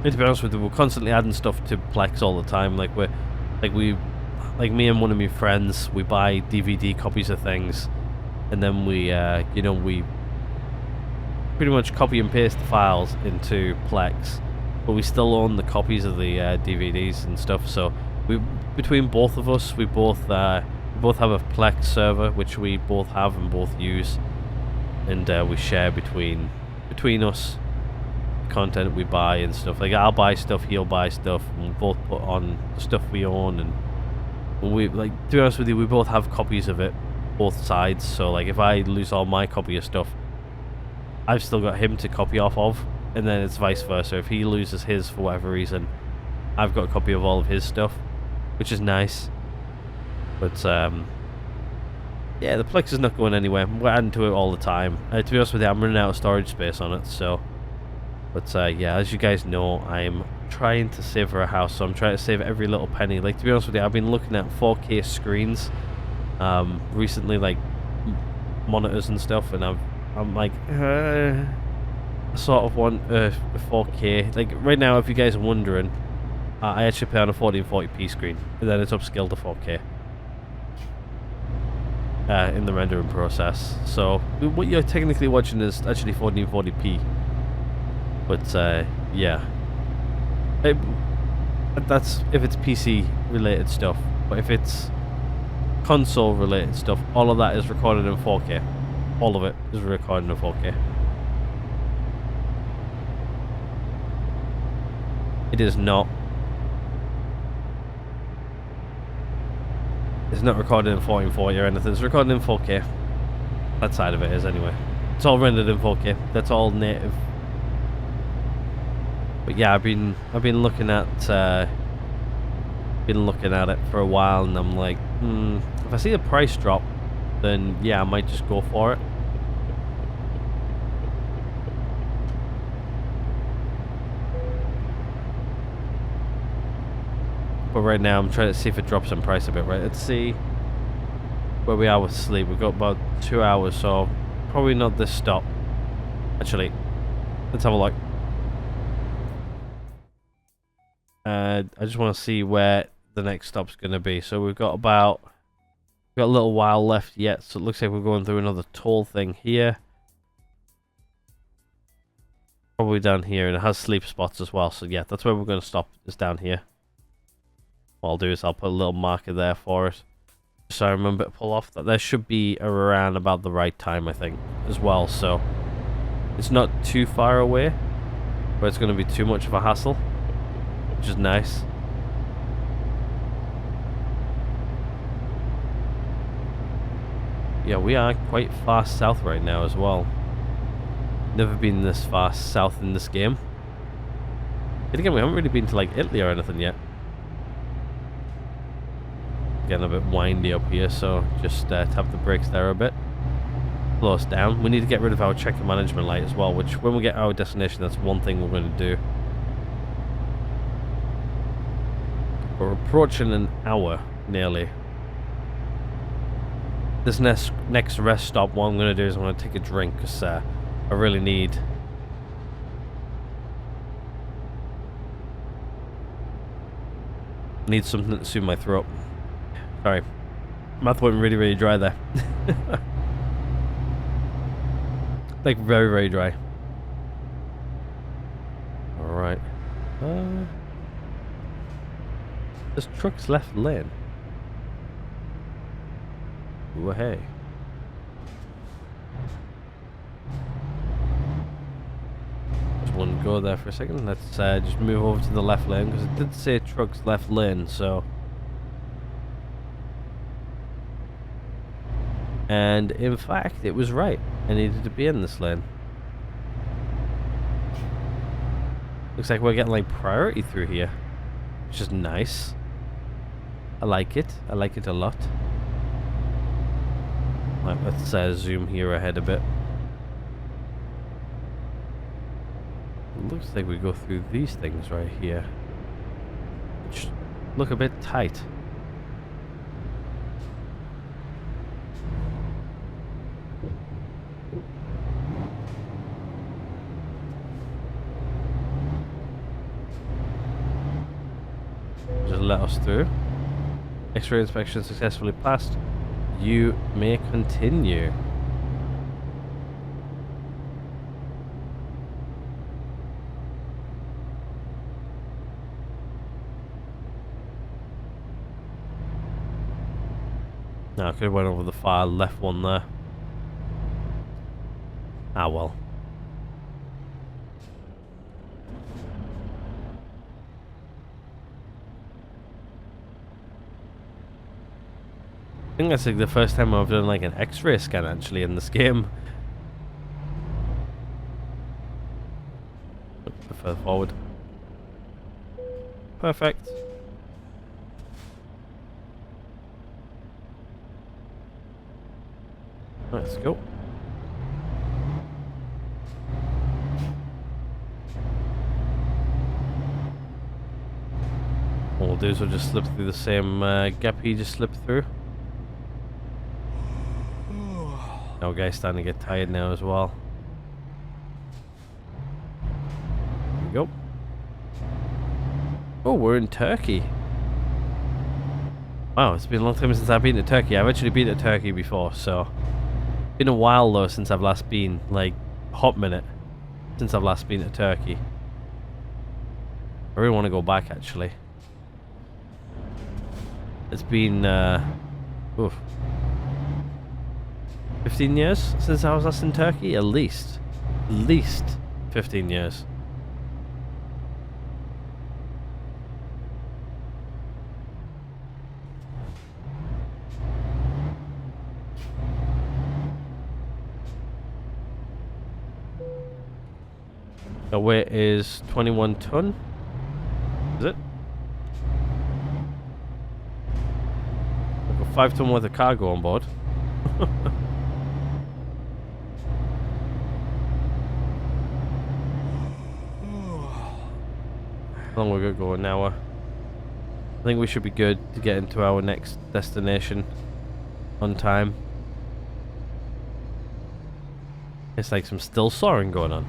And to be honest with you, we're constantly adding stuff to Plex all the time. Like, me and one of my friends, we buy DVD copies of things, and then we, you know, we pretty much copy and paste the files into Plex, but we still own the copies of the DVDs and stuff. So between both of us, we both have a Plex server, which we both have and both use, and we share between us content we buy and stuff. Like, I'll buy stuff, he'll buy stuff, and we both put on the stuff we own. And we, like, to be honest with you, we both have copies of it, both sides. So like, if I lose all my copy of stuff, I've still got him to copy off of, and then it's vice versa. If he loses his for whatever reason, I've got a copy of all of his stuff, which is nice. But yeah, the Plex is not going anywhere. We're adding to it all the time. To be honest with you, I'm running out of storage space on it, so... But yeah, as you guys know, I'm trying to save for a house, so I'm trying to save every little penny. Like, to be honest with you, I've been looking at 4K screens recently, like monitors and stuff, and I'm like, I sort of want a 4K. Like, right now, if you guys are wondering, I actually play on a 1440p screen, and then it's upscaled to 4K in the rendering process. So what you're technically watching is actually 1440p, but yeah, that's if it's PC related stuff. But if it's console related stuff, all of that is recorded in 4K. All of it is recorded in 4K. It is not. It's not recorded in 1440 or anything. It's recorded in 4K. That side of it is anyway. It's all rendered in 4K. That's all native. But yeah, I've been looking at it for a while, and I'm like, if I see the price drop, then yeah, I might just go for it. But right now, I'm trying to see if it drops in price a bit, right? Let's see where we are with sleep. We've got about 2 hours, so probably not this stop. Actually, let's have a look. I just want to see where the next stop's going to be. So we've got a little while left yet, so it looks like we're going through another toll thing here. Probably down here, and it has sleep spots as well, so yeah, that's where we're going to stop, is down here. What I'll do is I'll put a little marker there for it, so I remember to pull off. That there should be around about the right time, I think, as well, so it's not too far away where it's going to be too much of a hassle, which is nice. Yeah, we are quite far south right now as well. Never been this far south in this game. And again, we haven't really been to like Italy or anything yet. Getting a bit windy up here, so just tap the brakes there a bit. Slow us down. We need to get rid of our checker management light as well, which when we get our destination, that's one thing we're going to do. We're approaching an hour, nearly. This next rest stop, what I'm going to do is I'm going to take a drink, because I really need something to soothe my throat. Sorry, mouth went really dry there. Like very dry. Alright. There's trucks left lane. Ooh, hey. Just want to go there for a second. Let's just move over to the left lane, because it did say trucks left lane, so. And in fact, it was right. I needed to be in this lane. Looks like we're getting like priority through here, which is nice. I like it. I like it a lot. Right, let's zoom here ahead a bit. Looks like we go through these things right here, which look a bit tight. Just let us through. X-ray inspection successfully passed. You may continue. No, I could have went over the far left one there. Ah well. I think that's like the first time I've done like an X-ray scan actually in this game. A bit further forward. Perfect. Let's go. What we'll do is we'll just slip through the same gap he just slipped through. Our guy's starting to get tired now as well. There we go. Oh, we're in Turkey. Wow, it's been a long time since I've been to Turkey. I've actually been to Turkey before, so... Been a while though since I've last been, like, a hot minute since I've last been to Turkey. I really want to go back, actually. It's been, oof, 15 years since I was last in Turkey? At least. At least 15 years. The weight is 21 ton. Is it? I've got 5 ton worth of cargo on board. How long we got going now? I think we should be good to get into our next destination on time. It's like some still soaring going on.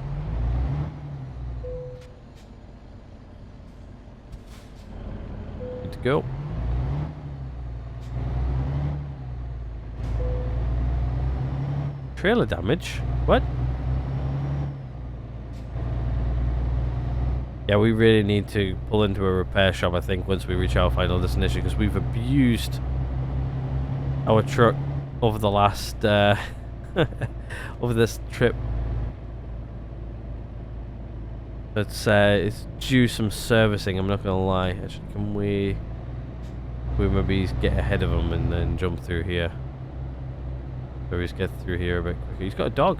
Good to go. Trailer damage? What? Yeah, we really need to pull into a repair shop, I think, once we reach our final destination, because we've abused our truck over the last, over this trip. It's due some servicing, I'm not gonna lie. Actually, can we maybe get ahead of him and then jump through here? Maybe just get through here a bit quicker. He's got a dog.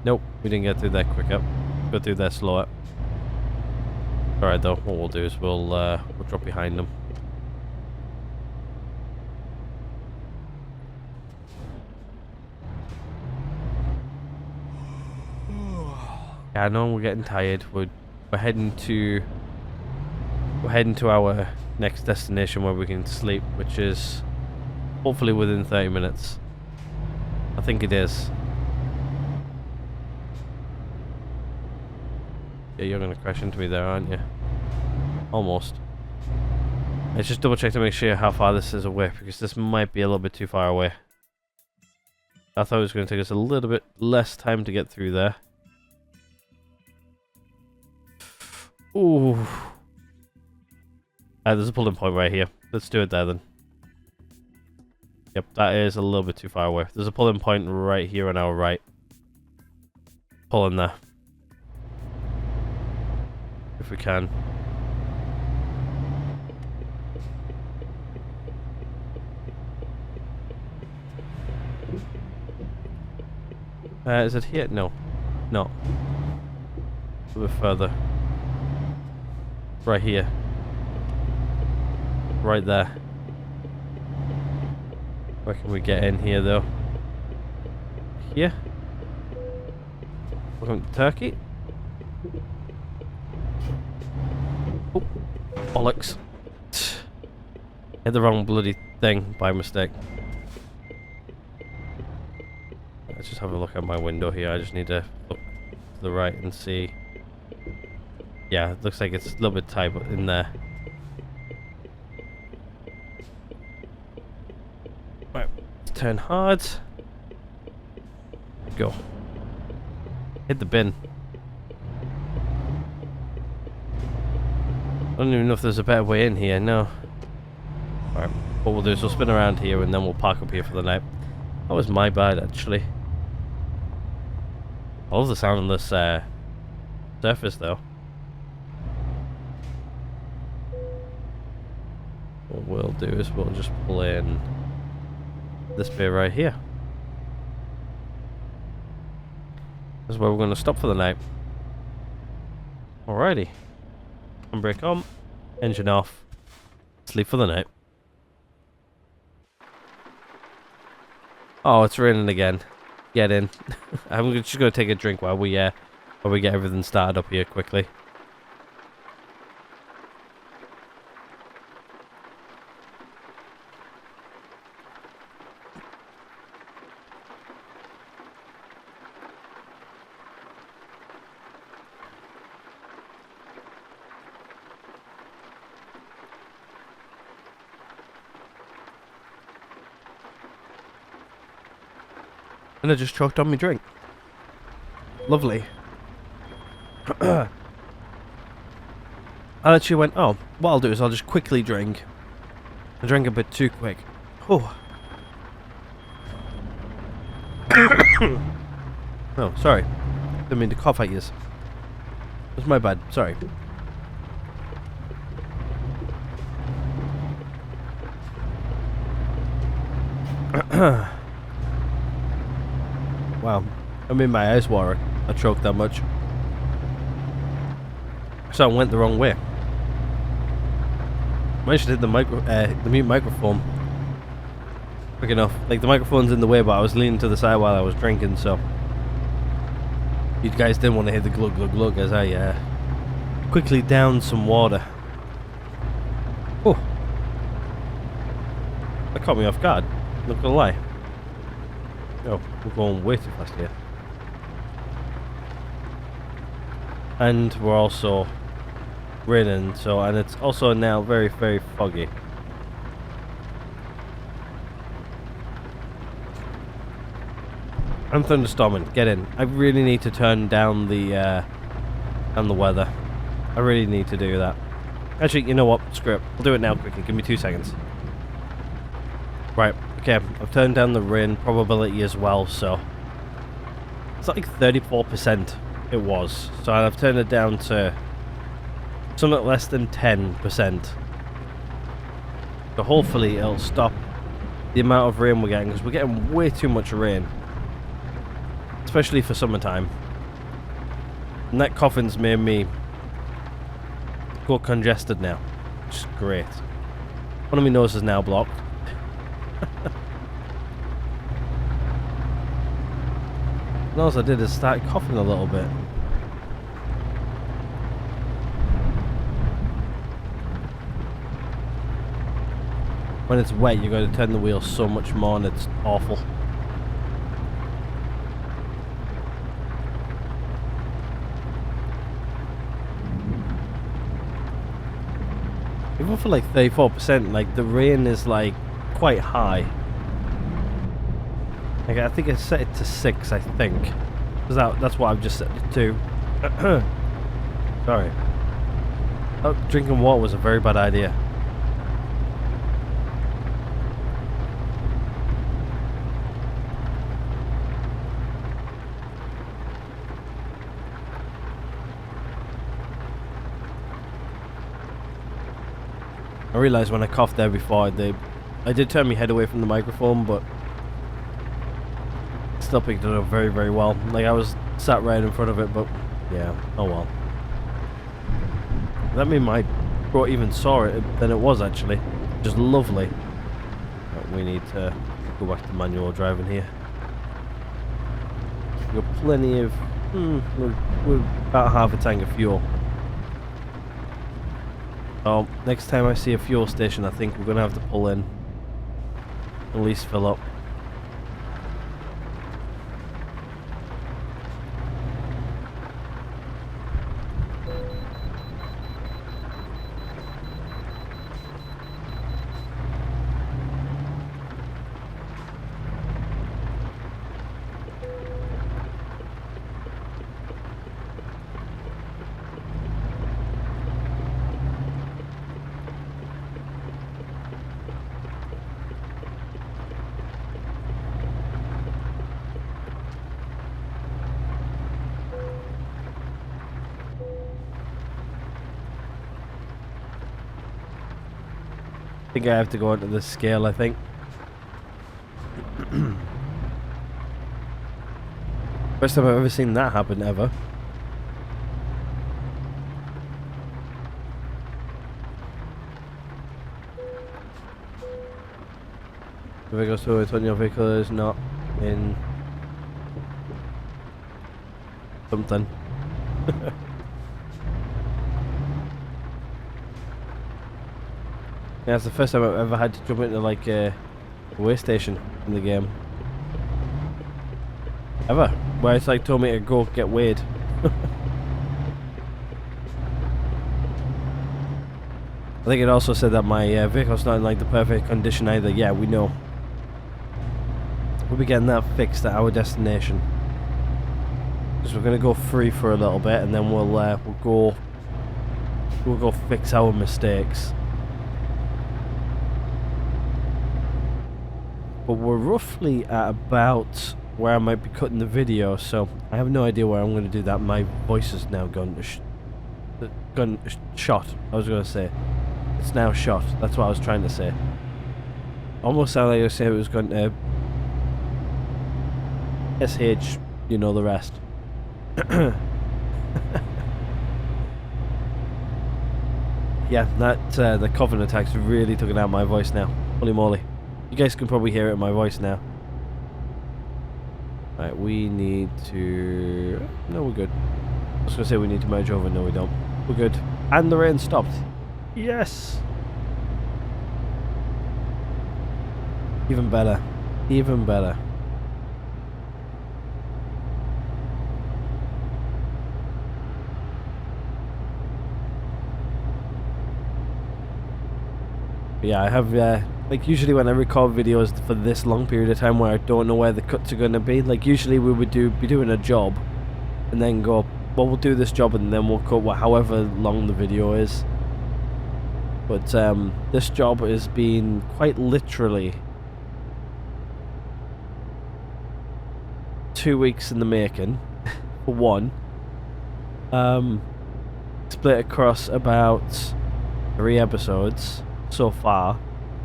Nope, we didn't get through that quicker. Go through there slower. Alright though, what we'll do is we'll drop behind them. Yeah, I know we're getting tired. We're heading to our next destination where we can sleep, which is hopefully within 30 minutes. I think it is. Yeah, you're gonna crash into me there, aren't you? Almost. Let's just double check to make sure how far this is away, because this might be a little bit too far away. I thought it was going to take us a little bit less time to get through there. Ooh. There's a pulling point right here. Let's do it there then. Yep, that is a little bit too far away. There's a pulling point right here on our right. Pull in there. If we can. Is it here? No. No. A bit further. Right here. Right there. Where can we get in here though? Here? Welcome to Turkey. Oh, bollocks. Hit the wrong bloody thing by mistake. Let's just have a look at my window here. I just need to look to the right and see. Yeah, it looks like it's a little bit tight in there. Right, turn hard. Go. Hit the bin. I don't even know if there's a better way in here, no. Alright, what we'll do is we'll spin around here and then we'll park up here for the night. That was my bad, actually. I love the sound on this surface, though. What we'll do is we'll just pull in this bit right here. This is where we're going to stop for the night. Alrighty. Handbrake on, engine off, sleep for the night. Oh, it's raining again. Get in. I'm just going to take a drink while we get everything started up here quickly. And I just choked on my drink. Lovely. I actually went, oh, what I'll do is I'll just quickly drink. I drank a bit too quick. Oh. Oh, sorry. Didn't mean to cough at you. That's my bad. Sorry. Wow. I mean, my eyes water. I choked that much. So I went the wrong way. Managed to hit the mute microphone. Quick enough. Like, the microphone's in the way, but I was leaning to the side while I was drinking, so you guys didn't want to hear the glug glug glug as I quickly downed some water. Oh, that caught me off guard. Not gonna lie. Oh, we're going way too fast here. And we're also raining, so, and it's also now very, very foggy. I'm thunderstorming. Get in. I really need to turn down the weather. I really need to do that. Actually, you know what? Screw it. I'll do it now quickly. Give me 2 seconds. Right. Okay. I've turned down the rain probability as well, so it's like 34%. It was. So I've turned it down to something less than 10%. So hopefully it'll stop the amount of rain we're getting, because we're getting way too much rain. Especially for summertime. And that coughing's made me go congested now. Which is great. One of my noses is now blocked. And all I did is start coughing a little bit. When it's wet, you got to turn the wheel so much more, and it's awful. Even for like 34%, like the rain is like quite high. Like, I think I set it to 6, I think. Because that's what I've just set it to. Sorry. Oh, drinking water was a very bad idea. I realised when I coughed there before, I did turn my head away from the microphone, but still picked it up very, very well. Like, I was sat right in front of it, but yeah, oh well. That made my throat even sorer than it was, actually. Just lovely. But we need to go back to manual driving here. We've got plenty of... we're about half a tank of fuel. So, next time I see a fuel station, I think we're going to have to pull in. At least fill up. I think I have to go onto the scale, I think. First time I've ever seen that happen, ever. The vehicle storage on your vehicle is not in something. Yeah, it's the first time I've ever had to jump into like a way station in the game. Ever. Where it's like told me to go get weighed. I think it also said that my vehicle's not in like the perfect condition either. Yeah, we know. we'll be getting that fixed at our destination. Because we're going to go free for a little bit, and then we'll go fix our mistakes. But we're roughly at about where I might be cutting the video, so I have no idea where I'm going to do that. My voice is now gone shot. I was going to say it's now shot. That's what I was trying to say. Almost sounded like I said it was going to SH, you know the rest. Yeah, that the coughing attacks really took it out of my voice now. Holy moly. You guys can probably hear it in my voice now. Right, we need to... No, we're good. I was going to say we need to merge over. No, we don't. We're good. And the rain stopped. Yes! Even better. Even better. Yeah, I have, like usually when I record videos for this long period of time where I don't know where the cuts are going to be, like usually we would be doing a job and then go, well, we'll do this job and then we'll cut however long the video is. But this job has been quite literally 2 weeks in the making, for one. Split across about 3 episodes so far.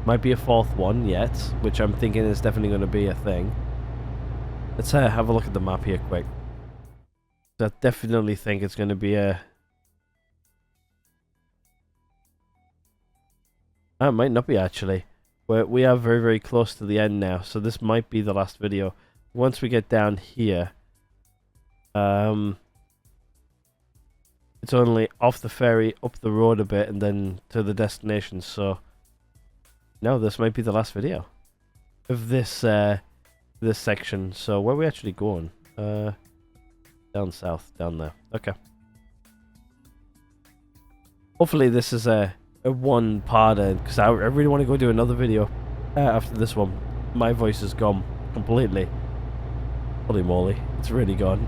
Might be a 4th one yet, which I'm thinking is definitely going to be a thing. Let's have a look at the map here quick. I definitely think it's going to be a... It might not be actually. We are very, very close to the end now, so this might be the last video. Once we get down here, it's only off the ferry, up the road a bit, and then to the destination, so... No, this might be the last video of this this section. So where are we actually going? Down south, down there. Okay. Hopefully this is a one-parter, because I really want to go do another video after this one. My voice is gone completely. Holy moly, it's really gone.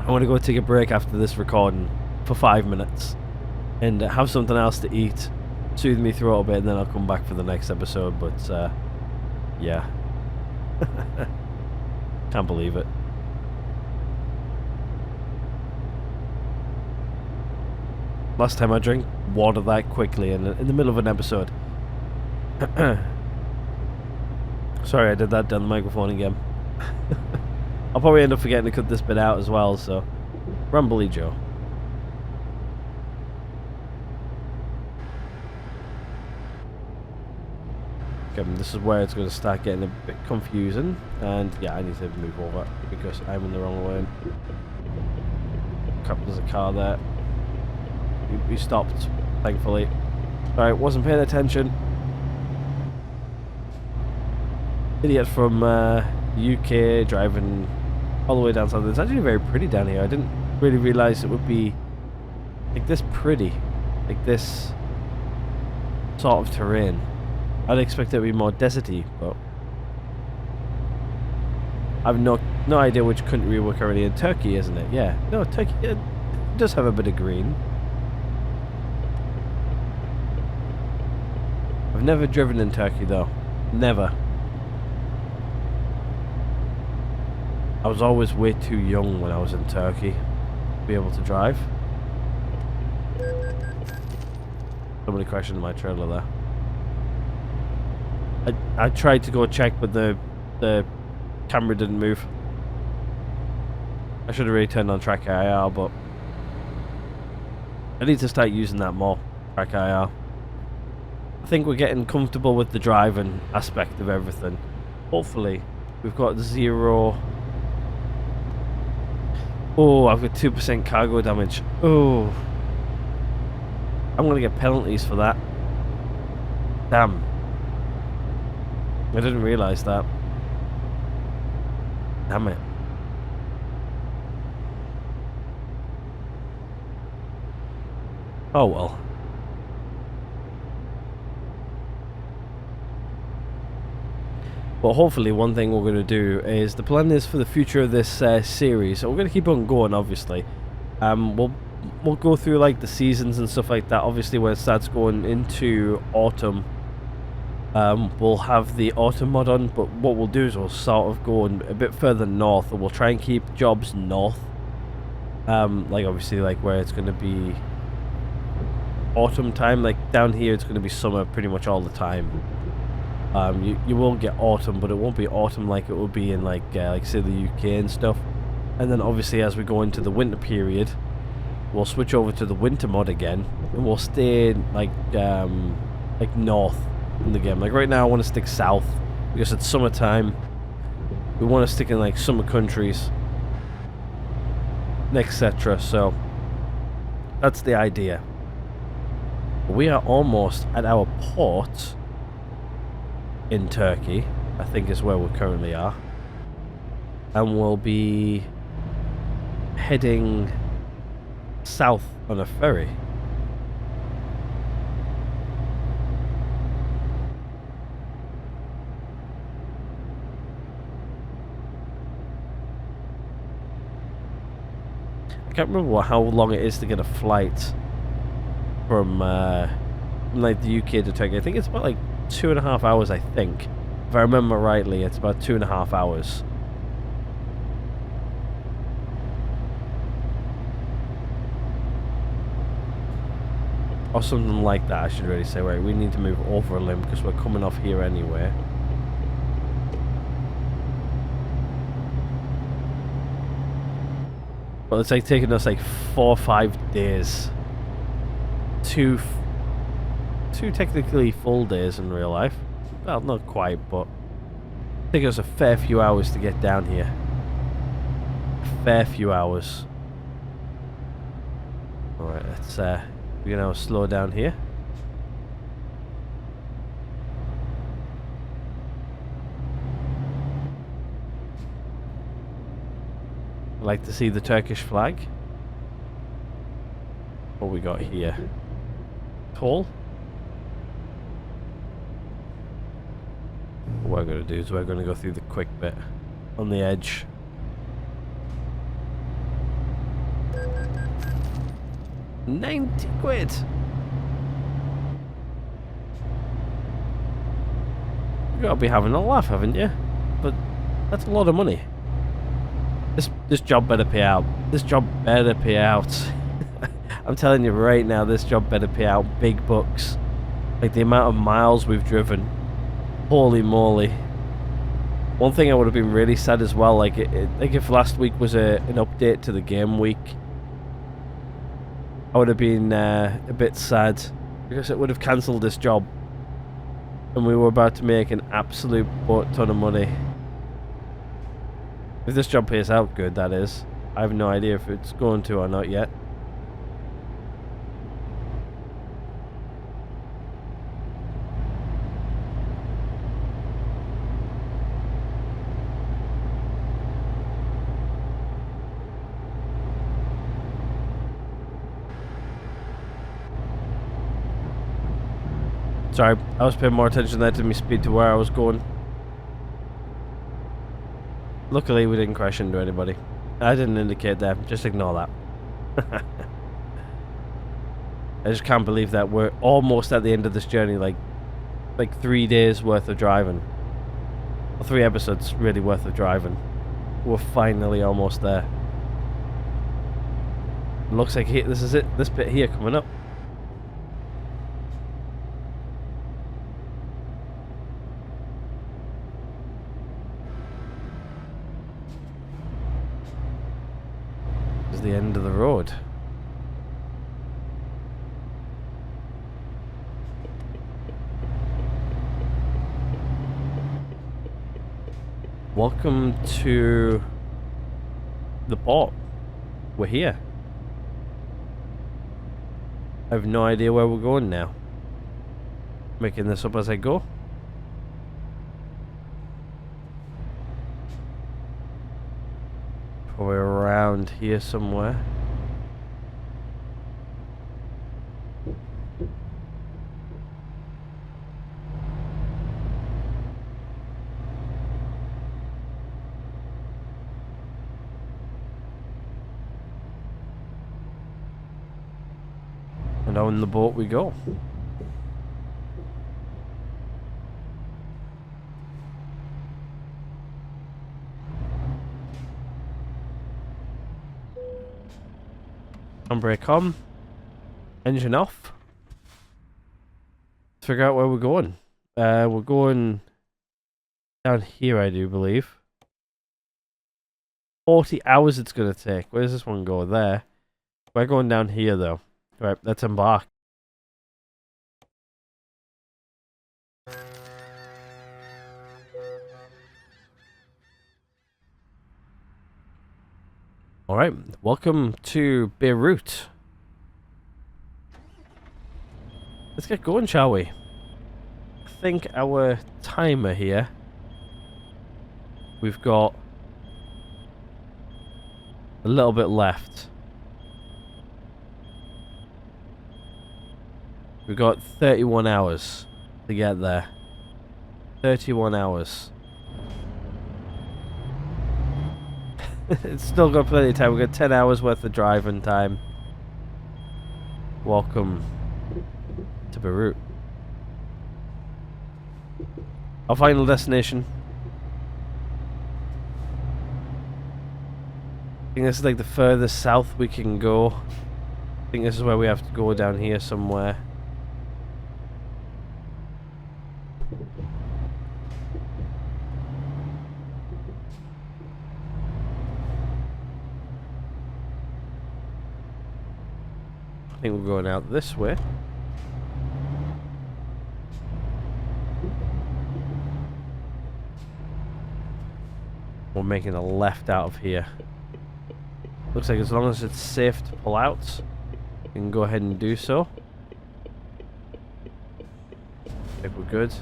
I want to go take a break after this recording for 5 minutes. And have something else to eat, soothe me through a bit, and then I'll come back for the next episode. But yeah, can't believe it. Last time I drank water that quickly in the middle of an episode. Sorry, I did that down the microphone again. I'll probably end up forgetting to cut this bit out as well. So, Rumbly Joe. Okay, this is where it's going to start getting a bit confusing, and yeah, I need to move over because I'm in the wrong lane. Crap, there's a car there. We stopped, thankfully. Alright, wasn't paying attention. Idiot from UK driving all the way down south. It's actually very pretty down here. I didn't really realise it would be like this pretty, like this sort of terrain. I'd expect it to be more deserty, but I've no idea which country we're currently in. Turkey, isn't it? Yeah. No, Turkey it does have a bit of green. I've never driven in Turkey though. Never. I was always way too young when I was in Turkey to be able to drive. Somebody crashed into my trailer there. I tried to go check, but the camera didn't move. I should have really turned on track IR, but I need to start using that more. Track IR. I think we're getting comfortable with the driving aspect of everything. Hopefully, we've got 0. Oh, I've got 2% cargo damage. Oh, I'm gonna get penalties for that. Damn. I didn't realise that. Damn it. Oh well. But hopefully one thing we're going to do is, the plan is for the future of this series, so we're going to keep on going obviously. We'll go through like the seasons and stuff like that. Obviously when it starts going into autumn, we'll have the autumn mod on, but what we'll do is we'll sort of go a bit further north, and we'll try and keep jobs north. Like obviously like where it's going to be autumn time, like down here it's going to be summer pretty much all the time. You will get autumn, but it won't be autumn like it would be in like say the UK and stuff. And then obviously as we go into the winter period, we'll switch over to the winter mod again, and we'll stay like north in the game. Like right now I want to stick south because it's summertime. We want to stick in like summer countries, etc. So that's the idea. We are almost at our port in Turkey, I think is where we currently are, and we'll be heading south on a ferry. I can't remember how long it is to get a flight from like the UK to Turkey. I think it's about like 2.5 hours, I think. If I remember rightly, it's about 2.5 hours. Or something like that, I should really say. Right, we need to move over a limb because we're coming off here anyway. But it's like taking us like 4 or 5 days. Two technically full days in real life. Well, not quite, but it took us a fair few hours to get down here. A fair few hours. Alright, let's we're gonna slow down here. I like to see the Turkish flag. What we got here? Toll. What we're going to do is we're going to go through the quick bit on the edge. £90. You gotta be having a laugh, haven't you? But that's a lot of money. This job better pay out. This job better pay out. I'm telling you right now, this job better pay out big bucks. Like the amount of miles we've driven. Holy moly. One thing I would have been really sad as well, like like if last week was an update to the game week, I would have been a bit sad because it would have cancelled this job and we were about to make an absolute butt ton of money. If this job pays out good, that is. I have no idea if it's going to or not yet. Sorry, I was paying more attention there to me speed to where I was going. Luckily we didn't crash into anybody. I didn't indicate that, just ignore that. I just can't believe that we're almost at the end of this journey, like 3 days worth of driving. Or 3 episodes really worth of driving. We're finally almost there. It looks like this is it, this bit here coming up. The end of the road. Welcome to the port. We're here. I have no idea where we're going now. Making this up as I go. Probably around here somewhere. And on the boat we go. Handbrake on. Engine off. Let's figure out where we're going. We're going down here, I do believe. 40 hours it's going to take. Where does this one go? There. We're going down here, though. Right, let's embark. Alright, welcome to Beirut. Let's get going, shall we? I think our timer here, we've got a little bit left. We've got 31 hours to get there. 31 hours. It's still got plenty of time. We've got 10 hours worth of driving time. Welcome to Beirut. Our final destination. I think this is like the furthest south we can go. I think this is where we have to go, down here somewhere. I think we're going out this way. We're making a left out of here. Looks like as long as it's safe to pull out, we can go ahead and do so. I think we're good.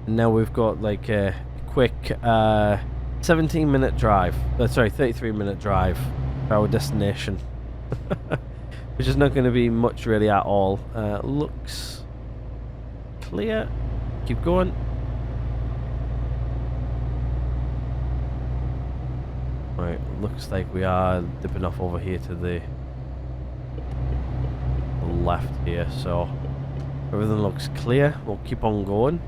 Now we've got like a quick 17-minute drive. Sorry, 33-minute drive for our destination. Which is not going to be much really at all. Looks clear. Keep going. Right, looks like we are dipping off over here to the left here, so everything looks clear. We'll keep on going.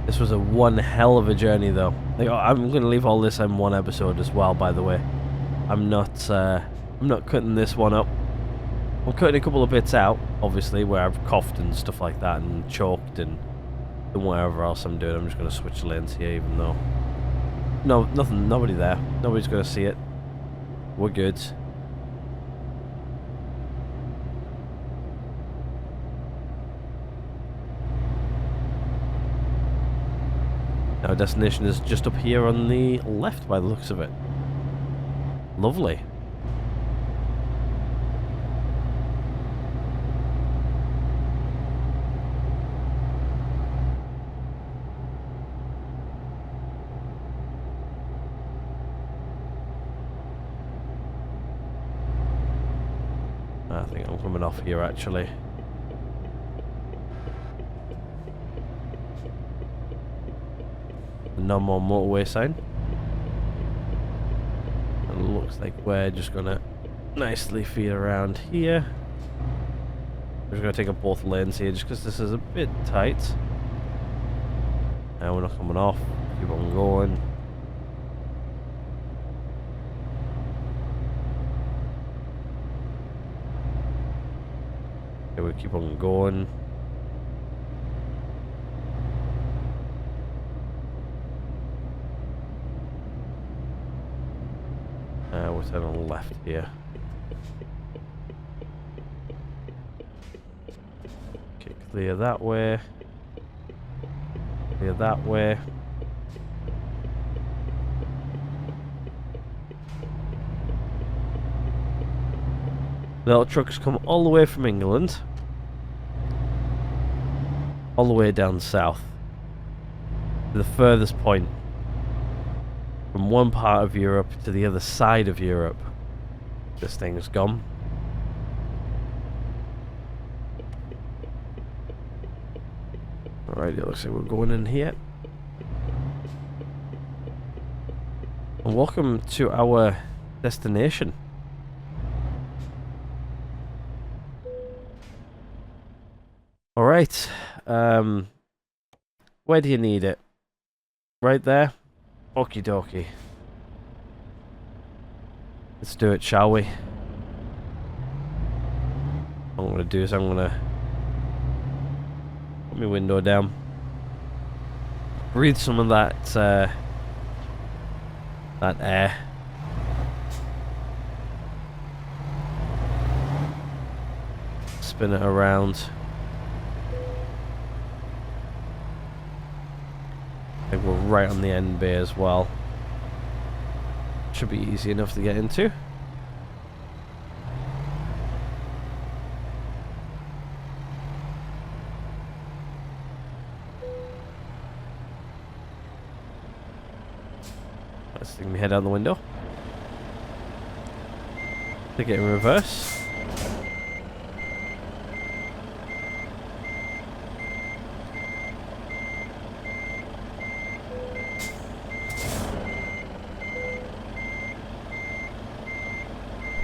This was a one hell of a journey, though. Like, I'm going to leave all this in one episode as well, by the way. I'm not cutting this one up. I'm cutting a couple of bits out, obviously, where I've coughed and stuff like that, and choked and whatever else I'm doing. I'm just going to switch lanes here, even though nobody there. Nobody's going to see it. We're good. Our destination is just up here on the left by the looks of it. Lovely. I think I'm coming off here actually. No more motorway sign. And it looks like we're just gonna nicely feed around here. We're just gonna take up both lanes here just because this is a bit tight. And we're not coming off. Keep on going. Okay, we keep on going. We're turning on the left here. Okay, clear that way. Clear that way. Little trucks come all the way from England, all the way down south, to the furthest point, from one part of Europe to the other side of Europe. This thing's gone. Alright, it looks like we're going in here. And welcome to our destination. Alright, where do you need it? Right there? Okie dokie. Let's do it, shall we? What I'm going to do is I'm going to put my window down. Breathe some of that, that air. Spin it around. I think we're right on the end bay as well. Should be easy enough to get into. Let's stick my head out the window. Take it in reverse.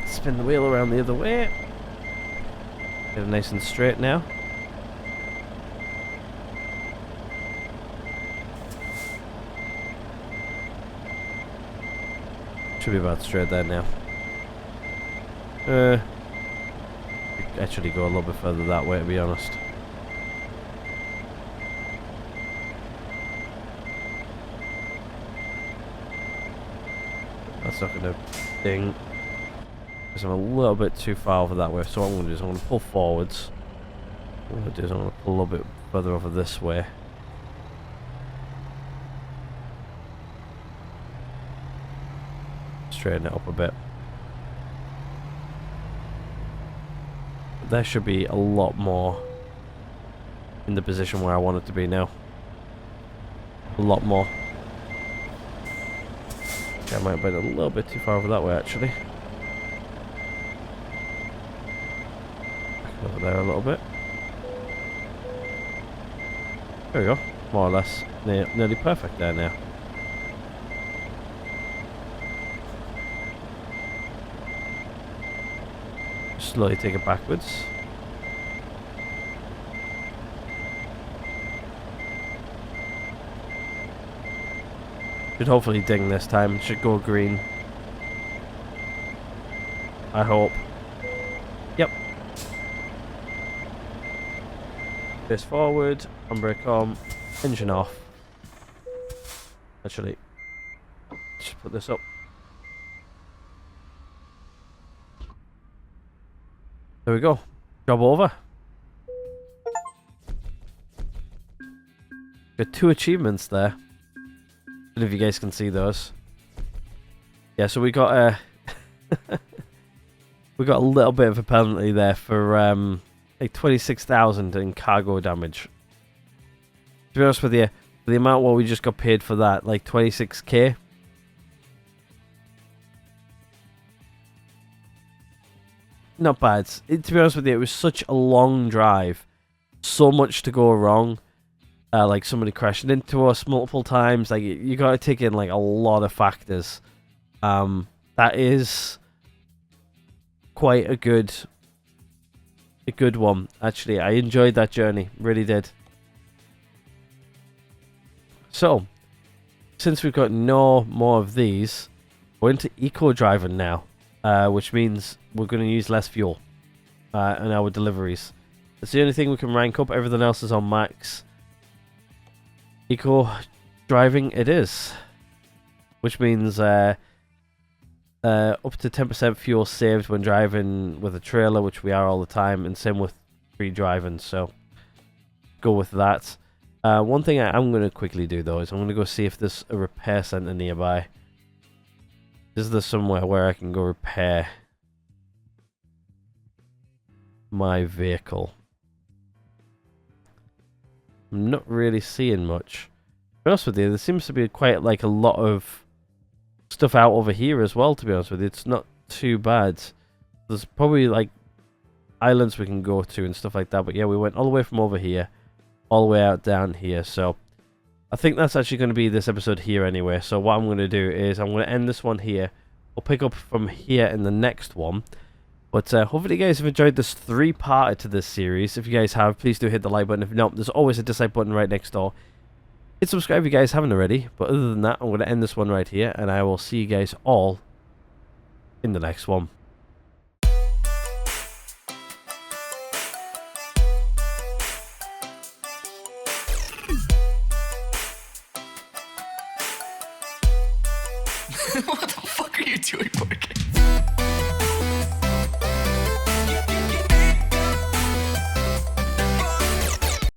Spin the wheel around the other way. Get it nice and straight now. Should be about straight there now. Actually go a little bit further that way, to be honest. That's not gonna ding. Because I'm a little bit too far over that way. So what I'm going to do is I'm going to pull forwards. What I'm going to do is I'm going to pull a little bit further over this way. Straighten it up a bit. There should be a lot more in the position where I want it to be now. A lot more. Okay, I might have been a little bit too far over that way actually. Over there a little bit. There we go. More or less nearly perfect there now. Slowly take it backwards. Should hopefully ding this time. Should go green. I hope. Yep. Face forward, handbrake on, engine off. Actually, let's just put this up. There we go. Job over. Got 2 achievements there. I don't know if you guys can see those. Yeah, so we got a we got a little bit of a penalty there for like 26,000 in cargo damage. To be honest with you, for the amount what we just got paid for that, like 26k. Not bad. To be honest with you, it was such a long drive. So much to go wrong. Like somebody crashing into us multiple times. Like you got to take in like a lot of factors. That is quite a good one, actually. I enjoyed that journey, really did. So, since we've got no more of these, we're into eco driving now, which means we're going to use less fuel in our deliveries. It's the only thing we can rank up. Everything else is on max. Eco driving it is, which means up to 10% fuel saved when driving with a trailer, which we are all the time, and same with free driving, so go with that. One thing I'm going to quickly do though is I'm going to go see if there's a repair centre nearby. Is there somewhere where I can go repair? my vehicle? I'm not really seeing much. To be honest with you, there seems to be quite like a lot of stuff out over here as well, to be honest with you. It's not too bad. There's probably like islands we can go to and stuff like that. But yeah, we went all the way from over here, all the way out down here. So I think that's actually going to be this episode here anyway. So what I'm going to do is I'm going to end this one here. We'll pick up from here in the next one. But hopefully you guys have enjoyed this 3-parter to this series. If you guys have, please do hit the like button. If not, there's always a dislike button right next door. Hit subscribe if you guys haven't already. But other than that, I'm going to end this one right here. And I will see you guys all in the next one. What the fuck are you doing, Morgan?